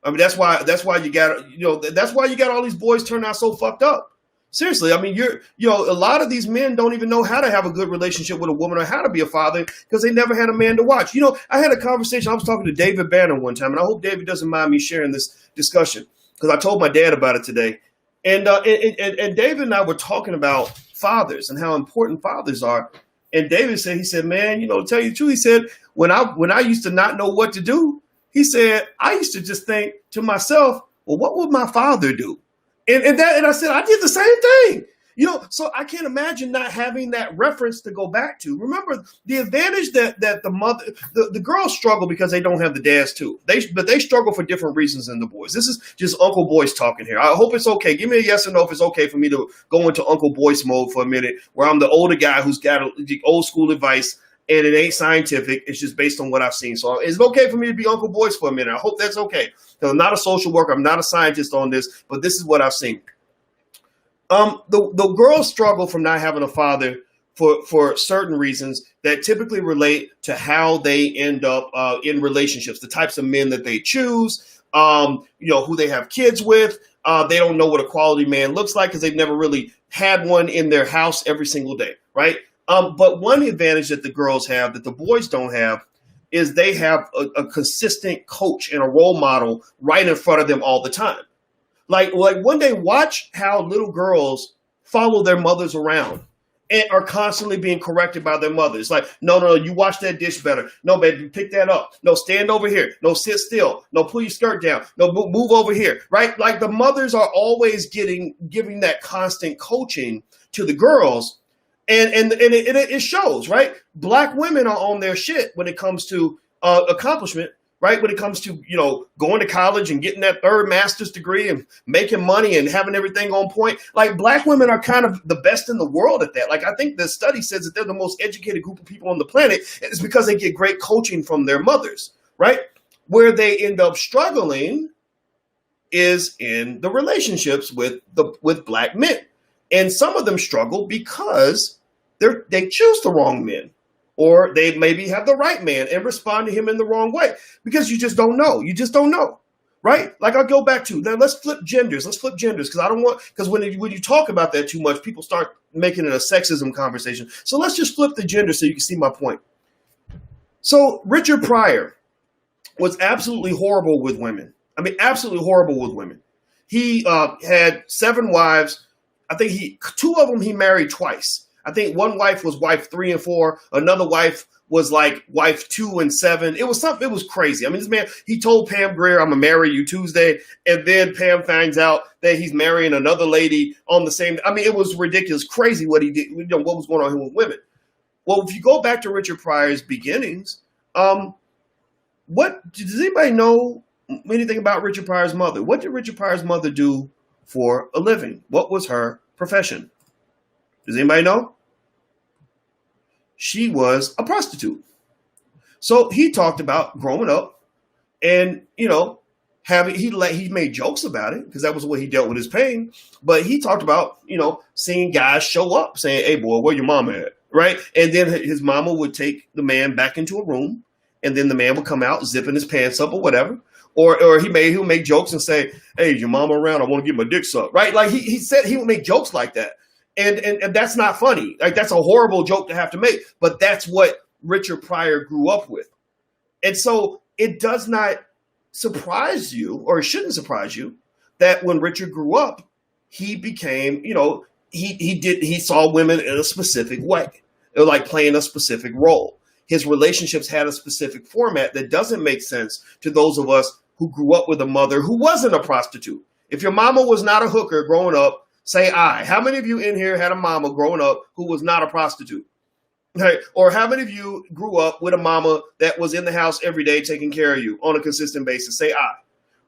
Speaker 1: I mean, that's why you got all these boys turning out so fucked up. Seriously, I mean, a lot of these men don't even know how to have a good relationship with a woman or how to be a father, because they never had a man to watch. You know, I had a conversation. I was talking to David Banner one time, and I hope David doesn't mind me sharing this discussion, because I told my dad about it today. And David and I were talking about fathers and how important fathers are. And David said, man, you know, to tell you the truth, he said, when I used to not know what to do, he said, I used to just think to myself, well, what would my father do? And I said, I did the same thing. You know, so I can't imagine not having that reference to go back to. Remember, the advantage that the girls struggle because they don't have the dads too. But they struggle for different reasons than the boys. This is just Uncle Boyce talking here. I hope it's okay. Give me a yes or no if it's okay for me to go into Uncle Boyce mode for a minute, where I'm the older guy who's got the old school advice, and it ain't scientific. It's just based on what I've seen. So is it okay for me to be Uncle Boyce for a minute? I hope that's okay. Because I'm not a social worker. I'm not a scientist on this, but this is what I've seen. The girls struggle from not having a father for certain reasons that typically relate to how they end up in relationships, the types of men that they choose, who they have kids with. They don't know what a quality man looks like because they've never really had one in their house every single day, right? But one advantage that the girls have that the boys don't have is they have a consistent coach and a role model right in front of them all the time. Like one day, watch how little girls follow their mothers around and are constantly being corrected by their mothers. Like, no, you wash that dish better. No, baby, pick that up. No, stand over here. No, sit still. No, pull your skirt down. No, move over here. Right? Like the mothers are always giving that constant coaching to the girls. And it shows, right? Black women are on their shit when it comes to accomplishment, right? When it comes to, going to college and getting that third master's degree and making money and having everything on point. Like black women are kind of the best in the world at that. Like I think the study says that they're the most educated group of people on the planet. It's because they get great coaching from their mothers, right? Where they end up struggling is in the relationships with black men. And some of them struggle because they choose the wrong men, or they maybe have the right man and respond to him in the wrong way because you just don't know. You just don't know, right? Like I'll go back to, now let's flip genders. Because when you talk about that too much, people start making it a sexism conversation. So let's just flip the gender so you can see my point. So Richard Pryor was absolutely horrible with women. I mean, absolutely horrible with women. He had 7 wives. I think 2 of them he married twice. I think one wife was wife 3 and 4. Another wife was like wife 2 and 7. It was something. It was crazy. I mean, this man, he told Pam Grier, "I'm gonna marry you Tuesday," and then Pam finds out that he's marrying another lady on the same. I mean, it was ridiculous, crazy what he did. What was going on here with women? Well, if you go back to Richard Pryor's beginnings, what does anybody know anything about Richard Pryor's mother? What did Richard Pryor's mother do for a living? What was her profession? Does anybody know? She was a prostitute. So he talked about growing up and, he made jokes about it because that was the way he dealt with his pain. But he talked about, seeing guys show up saying, "Hey, boy, where your mama at?" Right. And then his mama would take the man back into a room and then the man would come out zipping his pants up or whatever. Or he'll make jokes and say, "Hey, is your mama around? I want to get my dick sucked." Right. Like he said he would make jokes like that. And that's not funny. Like that's a horrible joke to have to make, but that's what Richard Pryor grew up with. And so it does not surprise you, or it shouldn't surprise you, that when Richard grew up, he became, he saw women in a specific way. They were like playing a specific role. His relationships had a specific format that doesn't make sense to those of us who grew up with a mother who wasn't a prostitute. If your mama was not a hooker growing up, say I. How many of you in here had a mama growing up who was not a prostitute? Right? Or how many of you grew up with a mama that was in the house every day taking care of you on a consistent basis? Say I.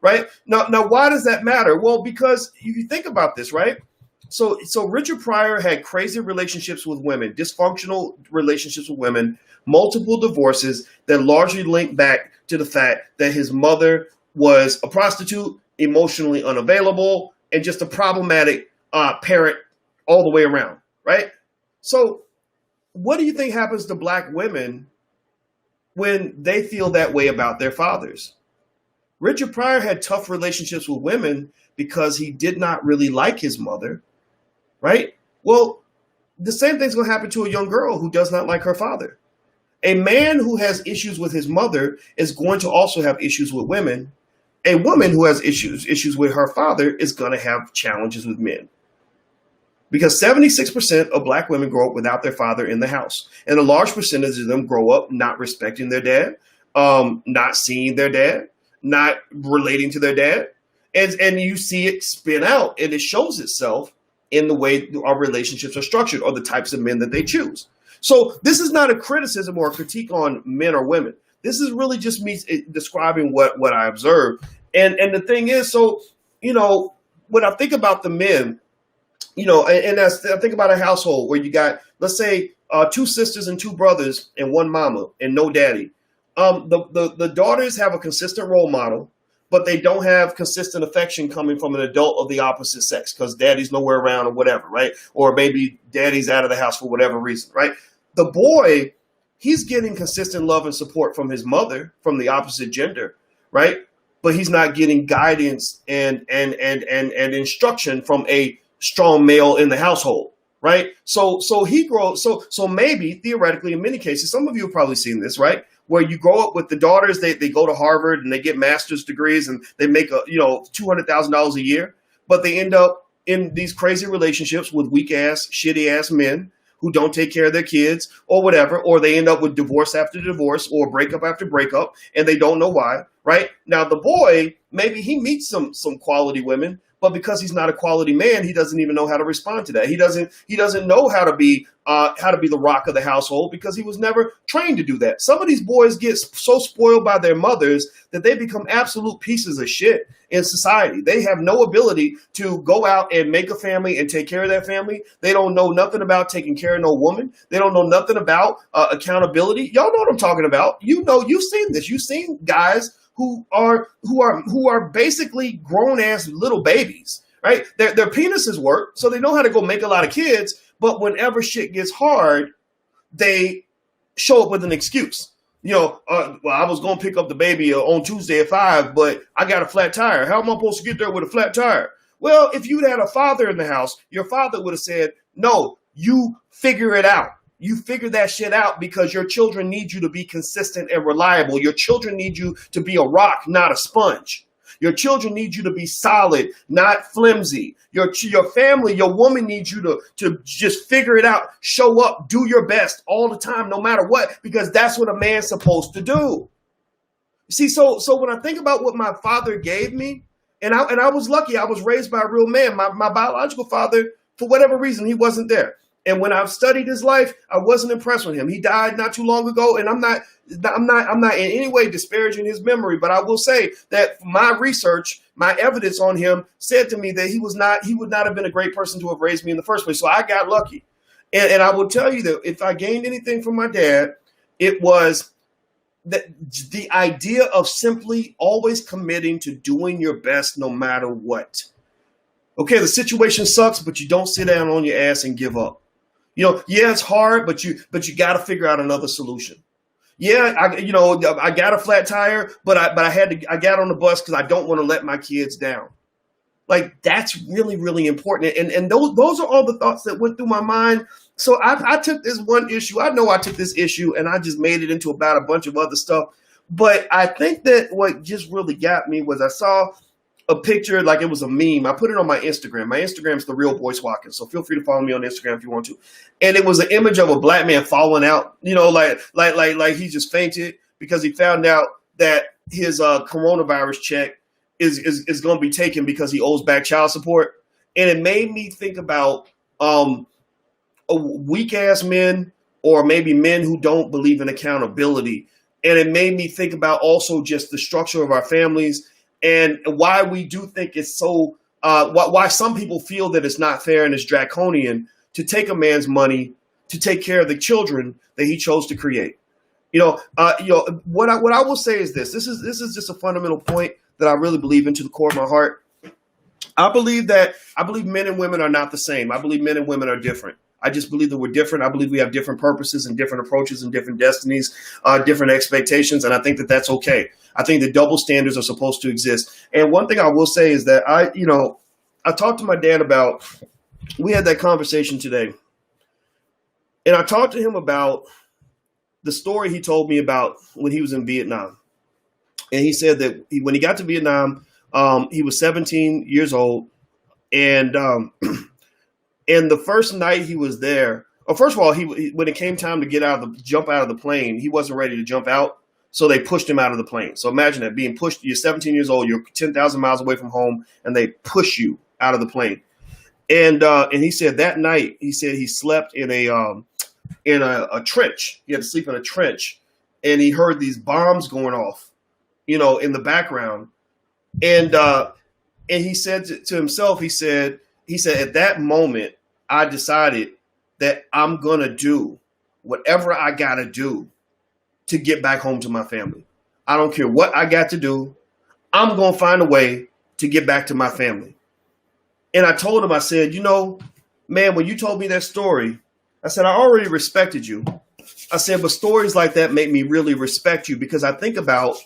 Speaker 1: Right? Now, why does that matter? Well, because if you think about this, right? So Richard Pryor had crazy relationships with women, dysfunctional relationships with women, multiple divorces that largely linked back to the fact that his mother was a prostitute, emotionally unavailable, and just a problematic parent all the way around, right? So what do you think happens to black women when they feel that way about their fathers? Richard Pryor had tough relationships with women because he did not really like his mother, right? Well, the same thing's going to happen to a young girl who does not like her father. A man who has issues with his mother is going to also have issues with women. A woman who has issues with her father is going to have challenges with men. Because 76% of black women grow up without their father in the house. And a large percentage of them grow up not respecting their dad, not seeing their dad, not relating to their dad. And you see it spin out, and it shows itself in the way our relationships are structured or the types of men that they choose. So this is not a criticism or a critique on men or women. This is really just me describing what I observed. And the thing is, so, when I think about the men, and I think about a household where you got, let's say, 2 sisters and 2 brothers and 1 mama and no daddy. The daughters have a consistent role model, but they don't have consistent affection coming from an adult of the opposite sex because daddy's nowhere around or whatever, right? Or maybe daddy's out of the house for whatever reason, right? The boy, he's getting consistent love and support from his mother, from the opposite gender, right? But he's not getting guidance and instruction from a strong male in the household, right? So he grows. So maybe theoretically, in many cases, some of you have probably seen this, right? where you grow up with the daughters, they go to Harvard and they get master's degrees and they make $200,000 a year, but they end up in these crazy relationships with weak ass, shitty ass men who don't take care of their kids or whatever, or they end up with divorce after divorce or breakup after breakup, and they don't know why, right? Now, the boy, maybe he meets some quality women, but because he's not a quality man, he doesn't even know how to respond to that. He doesn't know how to be the rock of the household because he was never trained to do that. Some of these boys get so spoiled by their mothers that they become absolute pieces of shit in society. They have no ability to go out and make a family and take care of that family. They don't know nothing about taking care of no woman. They don't know nothing about accountability. Y'all know what I'm talking about. You know, you've seen this. You've seen guys who are basically grown ass little babies, right? Their penises work, so they know how to go make a lot of kids. But whenever shit gets hard, they show up with an excuse. Well, I was going to pick up the baby on Tuesday at 5, but I got a flat tire. How am I supposed to get there with a flat tire? Well, if you'd had a father in the house, your father would have said, no, you figure it out. You figure that shit out because your children need you to be consistent and reliable. Your children need you to be a rock, not a sponge. Your children need you to be solid, not flimsy. Your family, your woman needs you to just figure it out, show up, do your best all the time, no matter what, because that's what a man's supposed to do. See, so when I think about what my father gave me, and I was lucky, I was raised by a real man. My biological father, for whatever reason, he wasn't there. And when I've studied his life, I wasn't impressed with him. He died not too long ago, and I'm not in any way disparaging his memory, but I will say that my research, my evidence on him said to me that he would not have been a great person to have raised me in the first place. So I got lucky. And I will tell you that if I gained anything from my dad, it was that the idea of simply always committing to doing your best no matter what. Okay, the situation sucks, but you don't sit down on your ass and give up. Yeah, it's hard, but you got to figure out another solution. Yeah, I got a flat tire, but I got on the bus because I don't want to let my kids down. Like, that's really, really important. And those are all the thoughts that went through my mind. So I took this one issue. I know I took this issue and I just made it into about a bunch of other stuff. But I think that what just really got me was I saw a picture, like it was a meme. I put it on my Instagram. My Instagram's The Real Boyce Watkins. So feel free to follow me on Instagram if you want to. And it was an image of a black man falling out, like he just fainted because he found out that his coronavirus check is going to be taken because he owes back child support. And it made me think about weak ass men, or maybe men who don't believe in accountability. And it made me think about also just the structure of our families and why we do think it's so, why some people feel that it's not fair and it's draconian to take a man's money to take care of the children that he chose to create. What I will say is this. This is just a fundamental point that I really believe into the core of my heart. I believe men and women are not the same. I believe men and women are different. I just believe that we're different. I believe we have different purposes and different approaches and different destinies, different expectations. And I think that that's okay. I think that double standards are supposed to exist. And one thing I will say is that I talked to my dad about, we had that conversation today. And I talked to him about the story he told me about when he was in Vietnam. And he said that when he got to Vietnam, he was 17 years old. And the first night he was there, first of all, when it came time to jump out of the plane, he wasn't ready to jump out. So they pushed him out of the plane. So imagine that, being pushed. You're 17 years old. You're 10,000 miles away from home, and they push you out of the plane. And he said that night, he said he slept in a trench. He had to sleep in a trench, and he heard these bombs going off, in the background. And he said to himself, he said at that moment, I decided that I'm gonna do whatever I gotta do to get back home to my family. I don't care what I got to do. I'm going to find a way to get back to my family. And I told him, I said, man, when you told me that story, I said, I already respected you. I said, but stories like that make me really respect you because I think about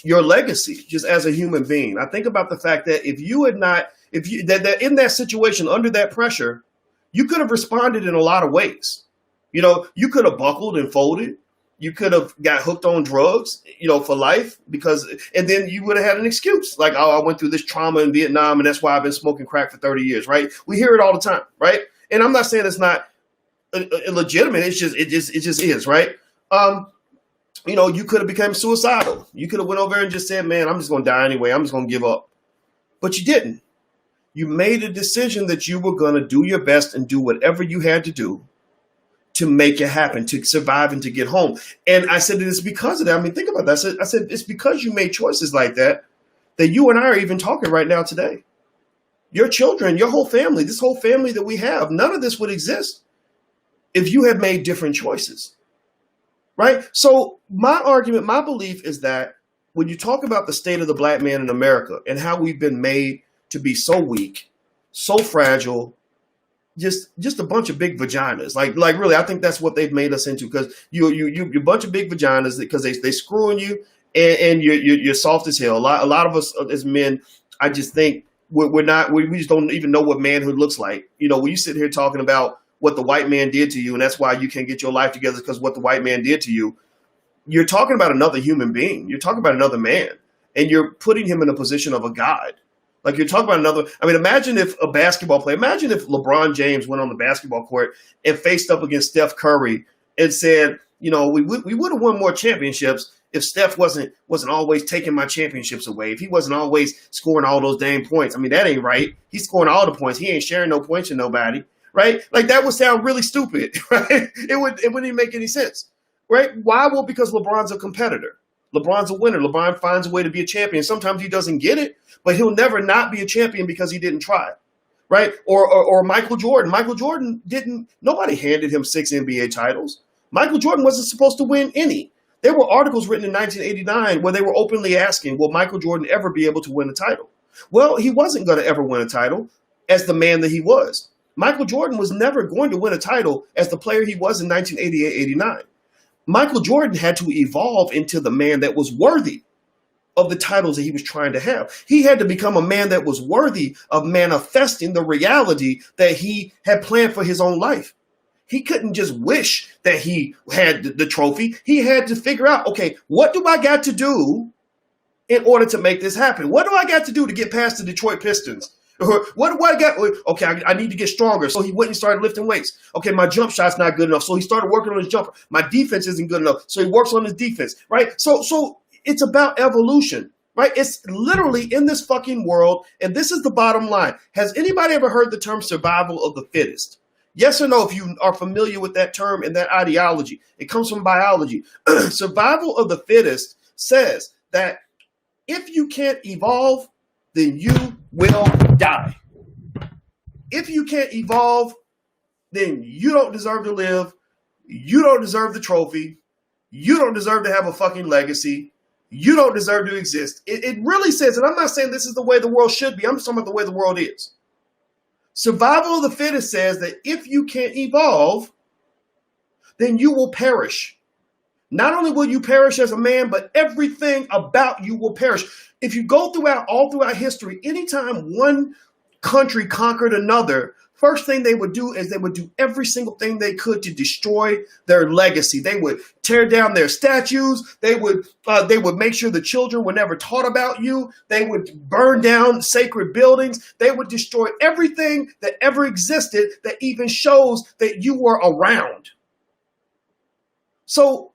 Speaker 1: your legacy just as a human being. I think about the fact that that in that situation, under that pressure, you could have responded in a lot of ways. You could have buckled and folded. You could have got hooked on drugs, for life and then you would have had an excuse like, oh, I went through this trauma in Vietnam and that's why I've been smoking crack for 30 years, right? We hear it all the time, right? And I'm not saying it's not illegitimate. It just is, right? You could have become suicidal. You could have went over there and just said, man, I'm just going to die anyway. I'm just going to give up. But you didn't. You made a decision that you were going to do your best and do whatever you had to do to make it happen, to survive and to get home. And I said, it's because of that. I mean, think about that. I said, it's because you made choices like that you and I are even talking right now today. Your children, your whole family, this whole family that we have, none of this would exist if you had made different choices, right? So my argument, my belief is that when you talk about the state of the black man in America and how we've been made to be so weak, so fragile, just a bunch of big vaginas. Like really, I think that's what they've made us into, because you're a bunch of big vaginas because they screwing you and you're soft as hell. A lot of us as men, I just think we just don't even know what manhood looks like. When you sit here talking about what the white man did to you, and that's why you can't get your life together because what the white man did to you, you're talking about another human being. You're talking about another man, and you're putting him in a position of a god. Like you're talking about another. I mean, imagine if a basketball player, imagine if LeBron James went on the basketball court and faced up against Steph Curry and said, we would have won more championships if Steph wasn't always taking my championships away. If he wasn't always scoring all those dang points. I mean, that ain't right. He's scoring all the points. He ain't sharing no points with nobody, right? Like that would sound really stupid, right? It wouldn't even make any sense, right? Why? Well, because LeBron's a competitor. LeBron's a winner. LeBron finds a way to be a champion. Sometimes he doesn't get it, but he'll never not be a champion because he didn't try, right? Or Michael Jordan. Michael Jordan nobody handed him 6 NBA titles. Michael Jordan wasn't supposed to win any. There were articles written in 1989 where they were openly asking, will Michael Jordan ever be able to win a title? Well, he wasn't going to ever win a title as the man that he was. Michael Jordan was never going to win a title as the player he was in 1988-89. Michael Jordan had to evolve into the man that was worthy of the titles that he was trying to have. He had to become a man that was worthy of manifesting the reality that he had planned for his own life. He couldn't just wish that he had the trophy. He had to figure out, okay, what do I got to do in order to make this happen? What do I got to do to get past the Detroit Pistons? What do I got? Okay, I need to get stronger. So he went and started lifting weights. Okay, my jump shot's not good enough. So he started working on his jumper. My defense isn't good enough. So he works on his defense, right? So it's about evolution, right? It's literally in this fucking world. And this is the bottom line. Has anybody ever heard the term survival of the fittest? Yes or no, if you are familiar with that term and that ideology. It comes from biology. Survival of the fittest says that if you can't evolve, then you will die. If you can't evolve, then you don't deserve to live. You don't deserve the trophy. You don't deserve to have a fucking legacy. You don't deserve to exist. It really says, and I'm not saying this is the way the world should be. I'm just talking about the way the world is. Survival of the fittest says that if you can't evolve, then you will perish. Not only will you perish as a man, but everything about you will perish. If you go all throughout history, anytime one country conquered another, first thing they would do is they would do every single thing they could to destroy their legacy. They would tear down their statues. They would make sure the children were never taught about you. They would burn down sacred buildings. They would destroy everything that ever existed that even shows that you were around. So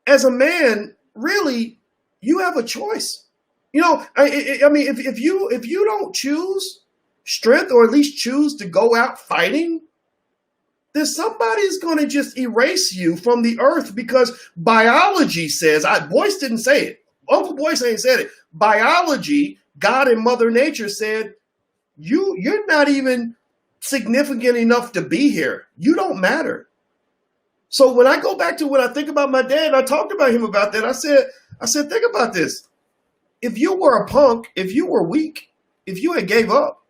Speaker 1: as a man, really, you have a choice. I mean, if you don't choose strength, or at least choose to go out fighting, then somebody's going to just erase you from the earth, because biology says, Boyce didn't say it. Uncle Boyce ain't said it. Biology, God and Mother Nature said, you're not even significant enough to be here. You don't matter. So when I go back to when I think about my dad, I talked about him about that. I said, think about this. If you were a punk, if you were weak, if you had gave up,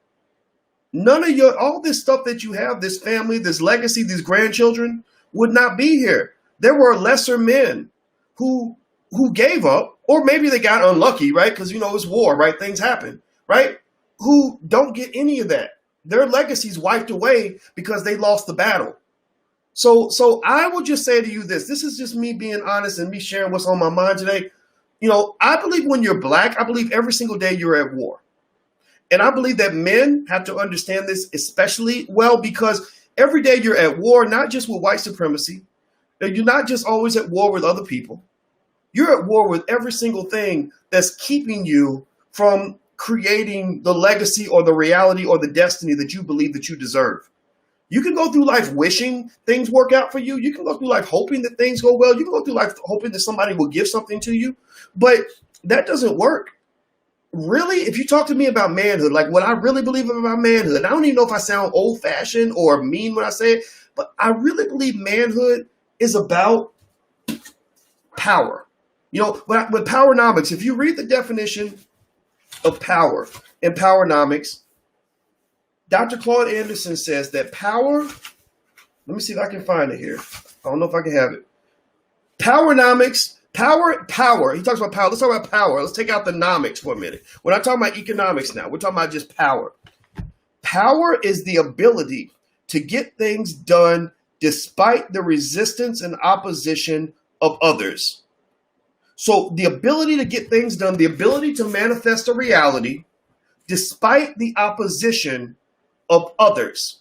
Speaker 1: none of all this stuff that you have, this family, this legacy, these grandchildren would not be here. There were lesser men who gave up, or maybe they got unlucky, right? Because, it's war, right? Things happen, right? Who don't get any of that. Their legacy's wiped away because they lost the battle. So I will just say to you this. This is just me being honest and me sharing what's on my mind today. I believe when you're black, I believe every single day you're at war. And I believe that men have to understand this especially well, because every day you're at war, not just with white supremacy. You're not just always at war with other people. You're at war with every single thing that's keeping you from creating the legacy or the reality or the destiny that you believe that you deserve. You can go through life wishing things work out for you. You can go through life hoping that things go well. You can go through life hoping that somebody will give something to you. But that doesn't work. Really, if you talk to me about manhood, like what I really believe about manhood, and I don't even know if I sound old fashioned or mean when I say it, but I really believe manhood is about power. With powernomics, if you read the definition of power in powernomics, Dr. Claude Anderson says that power, let me see if I can find it here. I don't know if I can have it. Powernomics, power. He talks about power. Let's talk about power. Let's take out the nomics for a minute. We're not talking about economics now. We're talking about just power. Power is the ability to get things done despite the resistance and opposition of others. So the ability to get things done, the ability to manifest a reality despite the opposition of others.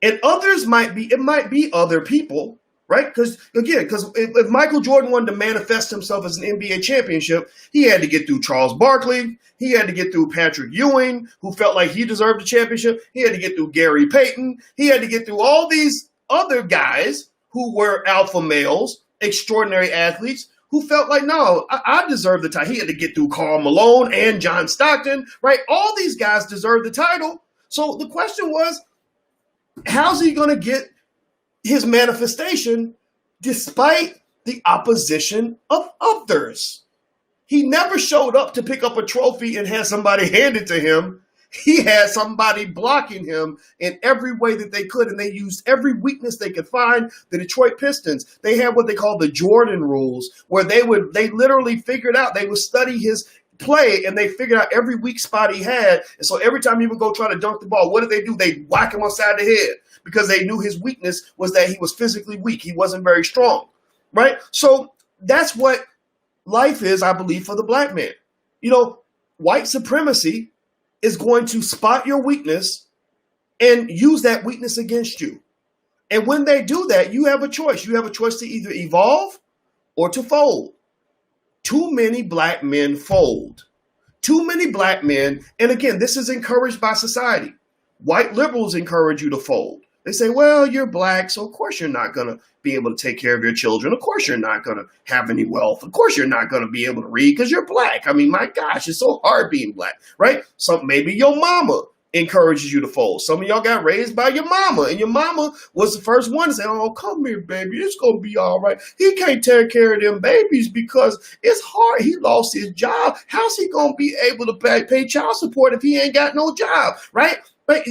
Speaker 1: And others might be other people, right? Because if Michael Jordan wanted to manifest himself as an NBA championship, he had to get through Charles Barkley. He had to get through Patrick Ewing, who felt like he deserved a championship. He had to get through Gary Payton. He had to get through all these other guys who were alpha males, extraordinary athletes, who felt like, no, I deserve the title. He had to get through Karl Malone and John Stockton, right? All these guys deserve the title. So the question was, how's he going to get his manifestation despite the opposition of others? He never showed up to pick up a trophy and had somebody hand it to him. He had somebody blocking him in every way that they could, and they used every weakness they could find. The Detroit Pistons, they had what they call the Jordan rules, where they literally figured out, they would study his play, and they figured out every weak spot he had. And so every time he would go try to dunk the ball, what did they do? They'd whack him upside the head, because they knew his weakness was that he was physically weak. He wasn't very strong, right? So that's what life is, I believe, for the black man. White supremacy is going to spot your weakness and use that weakness against you. And when they do that, you have a choice. You have a choice to either evolve or to fold. Too many black men fold. Too many black men, and again, this is encouraged by society. White liberals encourage you to fold. They say, well, you're black, so of course you're not going to be able to take care of your children. Of course you're not going to have any wealth. Of course you're not going to be able to read because you're black. I mean, my gosh, it's so hard being black, right? So maybe your mama encourages you to fold. Some of y'all got raised by your mama, and your mama was the first one to say, oh, come here, baby, it's going to be all right. He can't take care of them babies because it's hard. He lost his job. How's he going to be able to pay child support if he ain't got no job, right? But,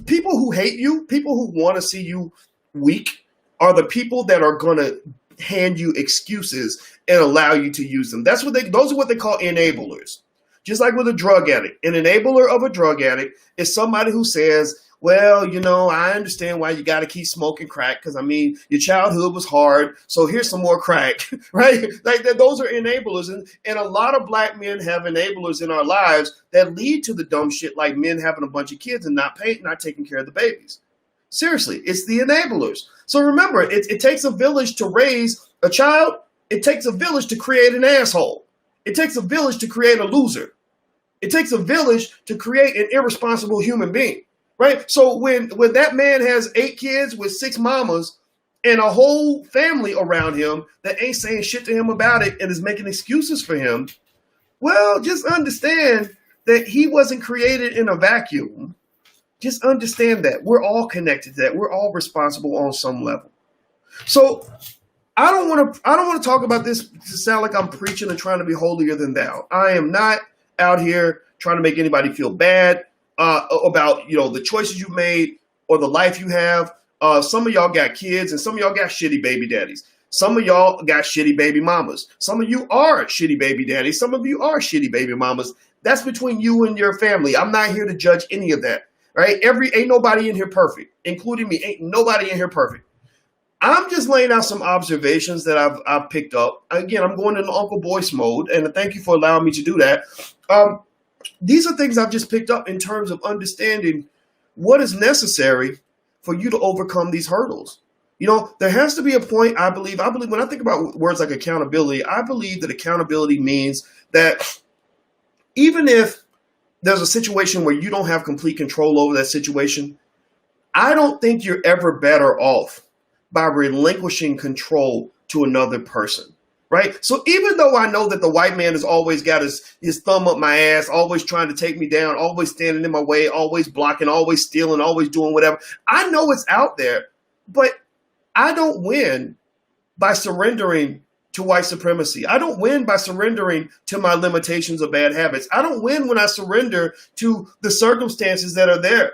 Speaker 1: people who hate you, people who want to see you weak, are the people that are going to hand you excuses and allow you to use them. Those are what they call enablers. Just like with a drug addict, an enabler of a drug addict is somebody who says, well, I understand why you got to keep smoking crack because, your childhood was hard, so here's some more crack, right? Like those are enablers. And a lot of black men have enablers in our lives that lead to the dumb shit, like men having a bunch of kids and not taking care of the babies. Seriously, it's the enablers. So remember, it takes a village to raise a child. It takes a village to create an asshole. It takes a village to create a loser. It takes a village to create an irresponsible human being. Right. So when that man has 8 kids with 6 mamas and a whole family around him that ain't saying shit to him about it and is making excuses for him, well, just understand that he wasn't created in a vacuum. Just understand that we're all connected to that. We're all responsible on some level. So I don't want to talk about this to sound like I'm preaching and trying to be holier than thou. I am not out here trying to make anybody feel bad about the choices you made or the life you have. Some of y'all got kids and some of y'all got shitty baby daddies. Some of y'all got shitty baby mamas. Some of you are shitty baby daddies. Some of you are shitty baby mamas. That's between you and your family. I'm not here to judge any of that. right? Ain't nobody in here perfect, including me. Ain't nobody in here perfect. I'm just laying out some observations that I've picked up. Again, I'm going into Uncle Boyce mode, and thank you for allowing me to do that. These are things I've just picked up in terms of understanding what is necessary for you to overcome these hurdles. There has to be a point, I believe when I think about words like accountability, I believe that accountability means that even if there's a situation where you don't have complete control over that situation, I don't think you're ever better off by relinquishing control to another person. Right? So even though I know that the white man has always got his thumb up my ass, always trying to take me down, always standing in my way, always blocking, always stealing, always doing whatever, I know it's out there, but I don't win by surrendering to white supremacy. I don't win by surrendering to my limitations or bad habits. I don't win when I surrender to the circumstances that are there.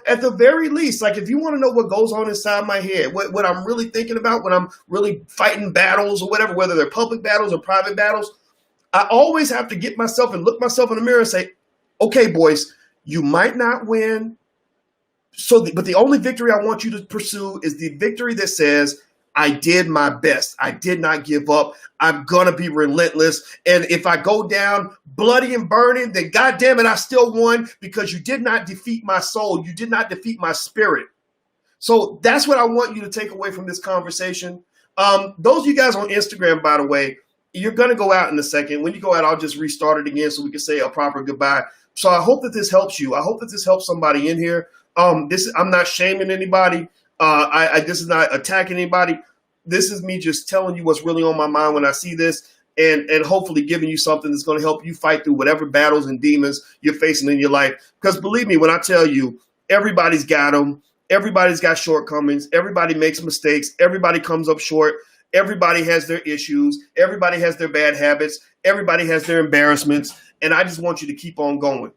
Speaker 1: At the very least, like if you want to know what goes on inside my head, what I'm really thinking about when I'm really fighting battles or whatever, whether they're public battles or private battles, I always have to get myself and look myself in the mirror and say, okay, boys, you might not win. But the only victory I want you to pursue is the victory that says, I did my best. I did not give up. I'm going to be relentless. And if I go down bloody and burning, then God damn it, I still won because you did not defeat my soul. You did not defeat my spirit. So that's what I want you to take away from this conversation. Those of you guys on Instagram, by the way, you're going to go out in a second. When you go out, I'll just restart it again so we can say a proper goodbye. So I hope that this helps you. I hope that this helps somebody in here. I'm not shaming anybody. This is not attacking anybody. This is me just telling you what's really on my mind when I see this, and hopefully giving you something that's going to help you fight through whatever battles and demons you're facing in your life. Because believe me, when I tell you, everybody's got them. Everybody's got shortcomings. Everybody makes mistakes. Everybody comes up short. Everybody has their issues. Everybody has their bad habits. Everybody has their embarrassments. And I just want you to keep on going.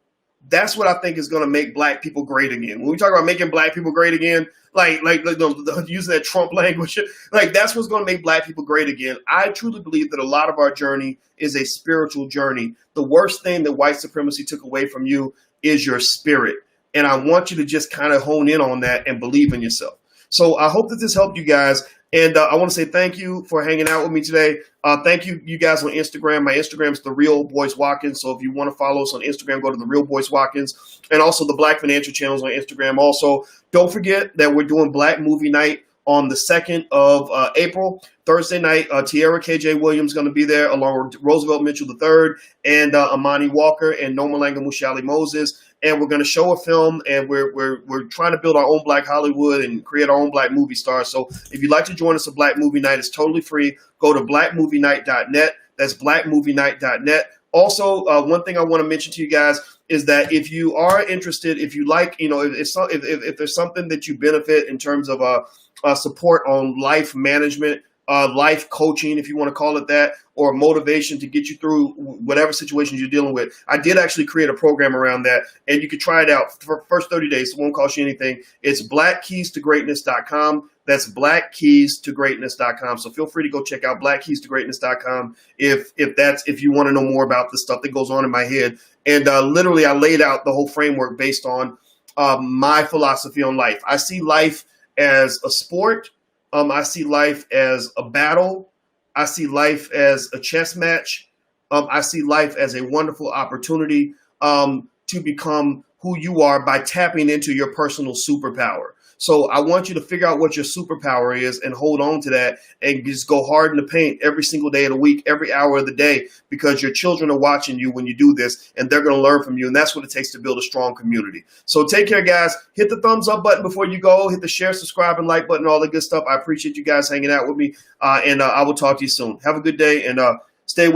Speaker 1: That's what I think is going to make black people great again. When we talk about making black people great again, like using that Trump language, like that's what's going to make black people great again. I truly believe that a lot of our journey is a spiritual journey. The worst thing that white supremacy took away from you is your spirit. And I want you to just kind of hone in on that and believe in yourself. So I hope that this helped you guys. And I want to say thank you for hanging out with me today. Thank you guys on Instagram. My Instagram is The Real Boyce Watkins. So if you want to follow us on Instagram, go to The Real Boyce Watkins. And also the Black Financial Channels on Instagram. Also, don't forget that we're doing Black Movie Night on the 2nd of April. Thursday night, Tierra KJ Williams is going to be there along with Roosevelt Mitchell III and Amani Walker and Nomalanga Mushali Moses. And we're going to show a film, and we're trying to build our own Black Hollywood and create our own Black movie stars. So if you'd like to join us at Black Movie Night, it's totally free. Go to blackmovienight.net. That's blackmovienight.net. Also, one thing I want to mention to you guys is that if you are interested, if you like, if there's something that you benefit in terms of support on life management, life coaching, if you want to call it that, or motivation to get you through whatever situations you're dealing with. I did actually create a program around that, and you can try it out for the first 30 days. It won't cost you anything. It's blackkeystogreatness.com. That's blackkeystogreatness.com. So feel free to go check out blackkeystogreatness.com if you want to know more about the stuff that goes on in my head. And literally, I laid out the whole framework based on my philosophy on life. I see life as a sport. I see life as a battle. I see life as a chess match. I see life as a wonderful opportunity to become who you are by tapping into your personal superpower. So I want you to figure out what your superpower is and hold on to that and just go hard in the paint every single day of the week, every hour of the day, because your children are watching you when you do this, and they're going to learn from you. And that's what it takes to build a strong community. So take care, guys. Hit the thumbs up button before you go. Hit the share, subscribe, and like button, all the good stuff. I appreciate you guys hanging out with me. And I will talk to you soon. Have a good day, and stay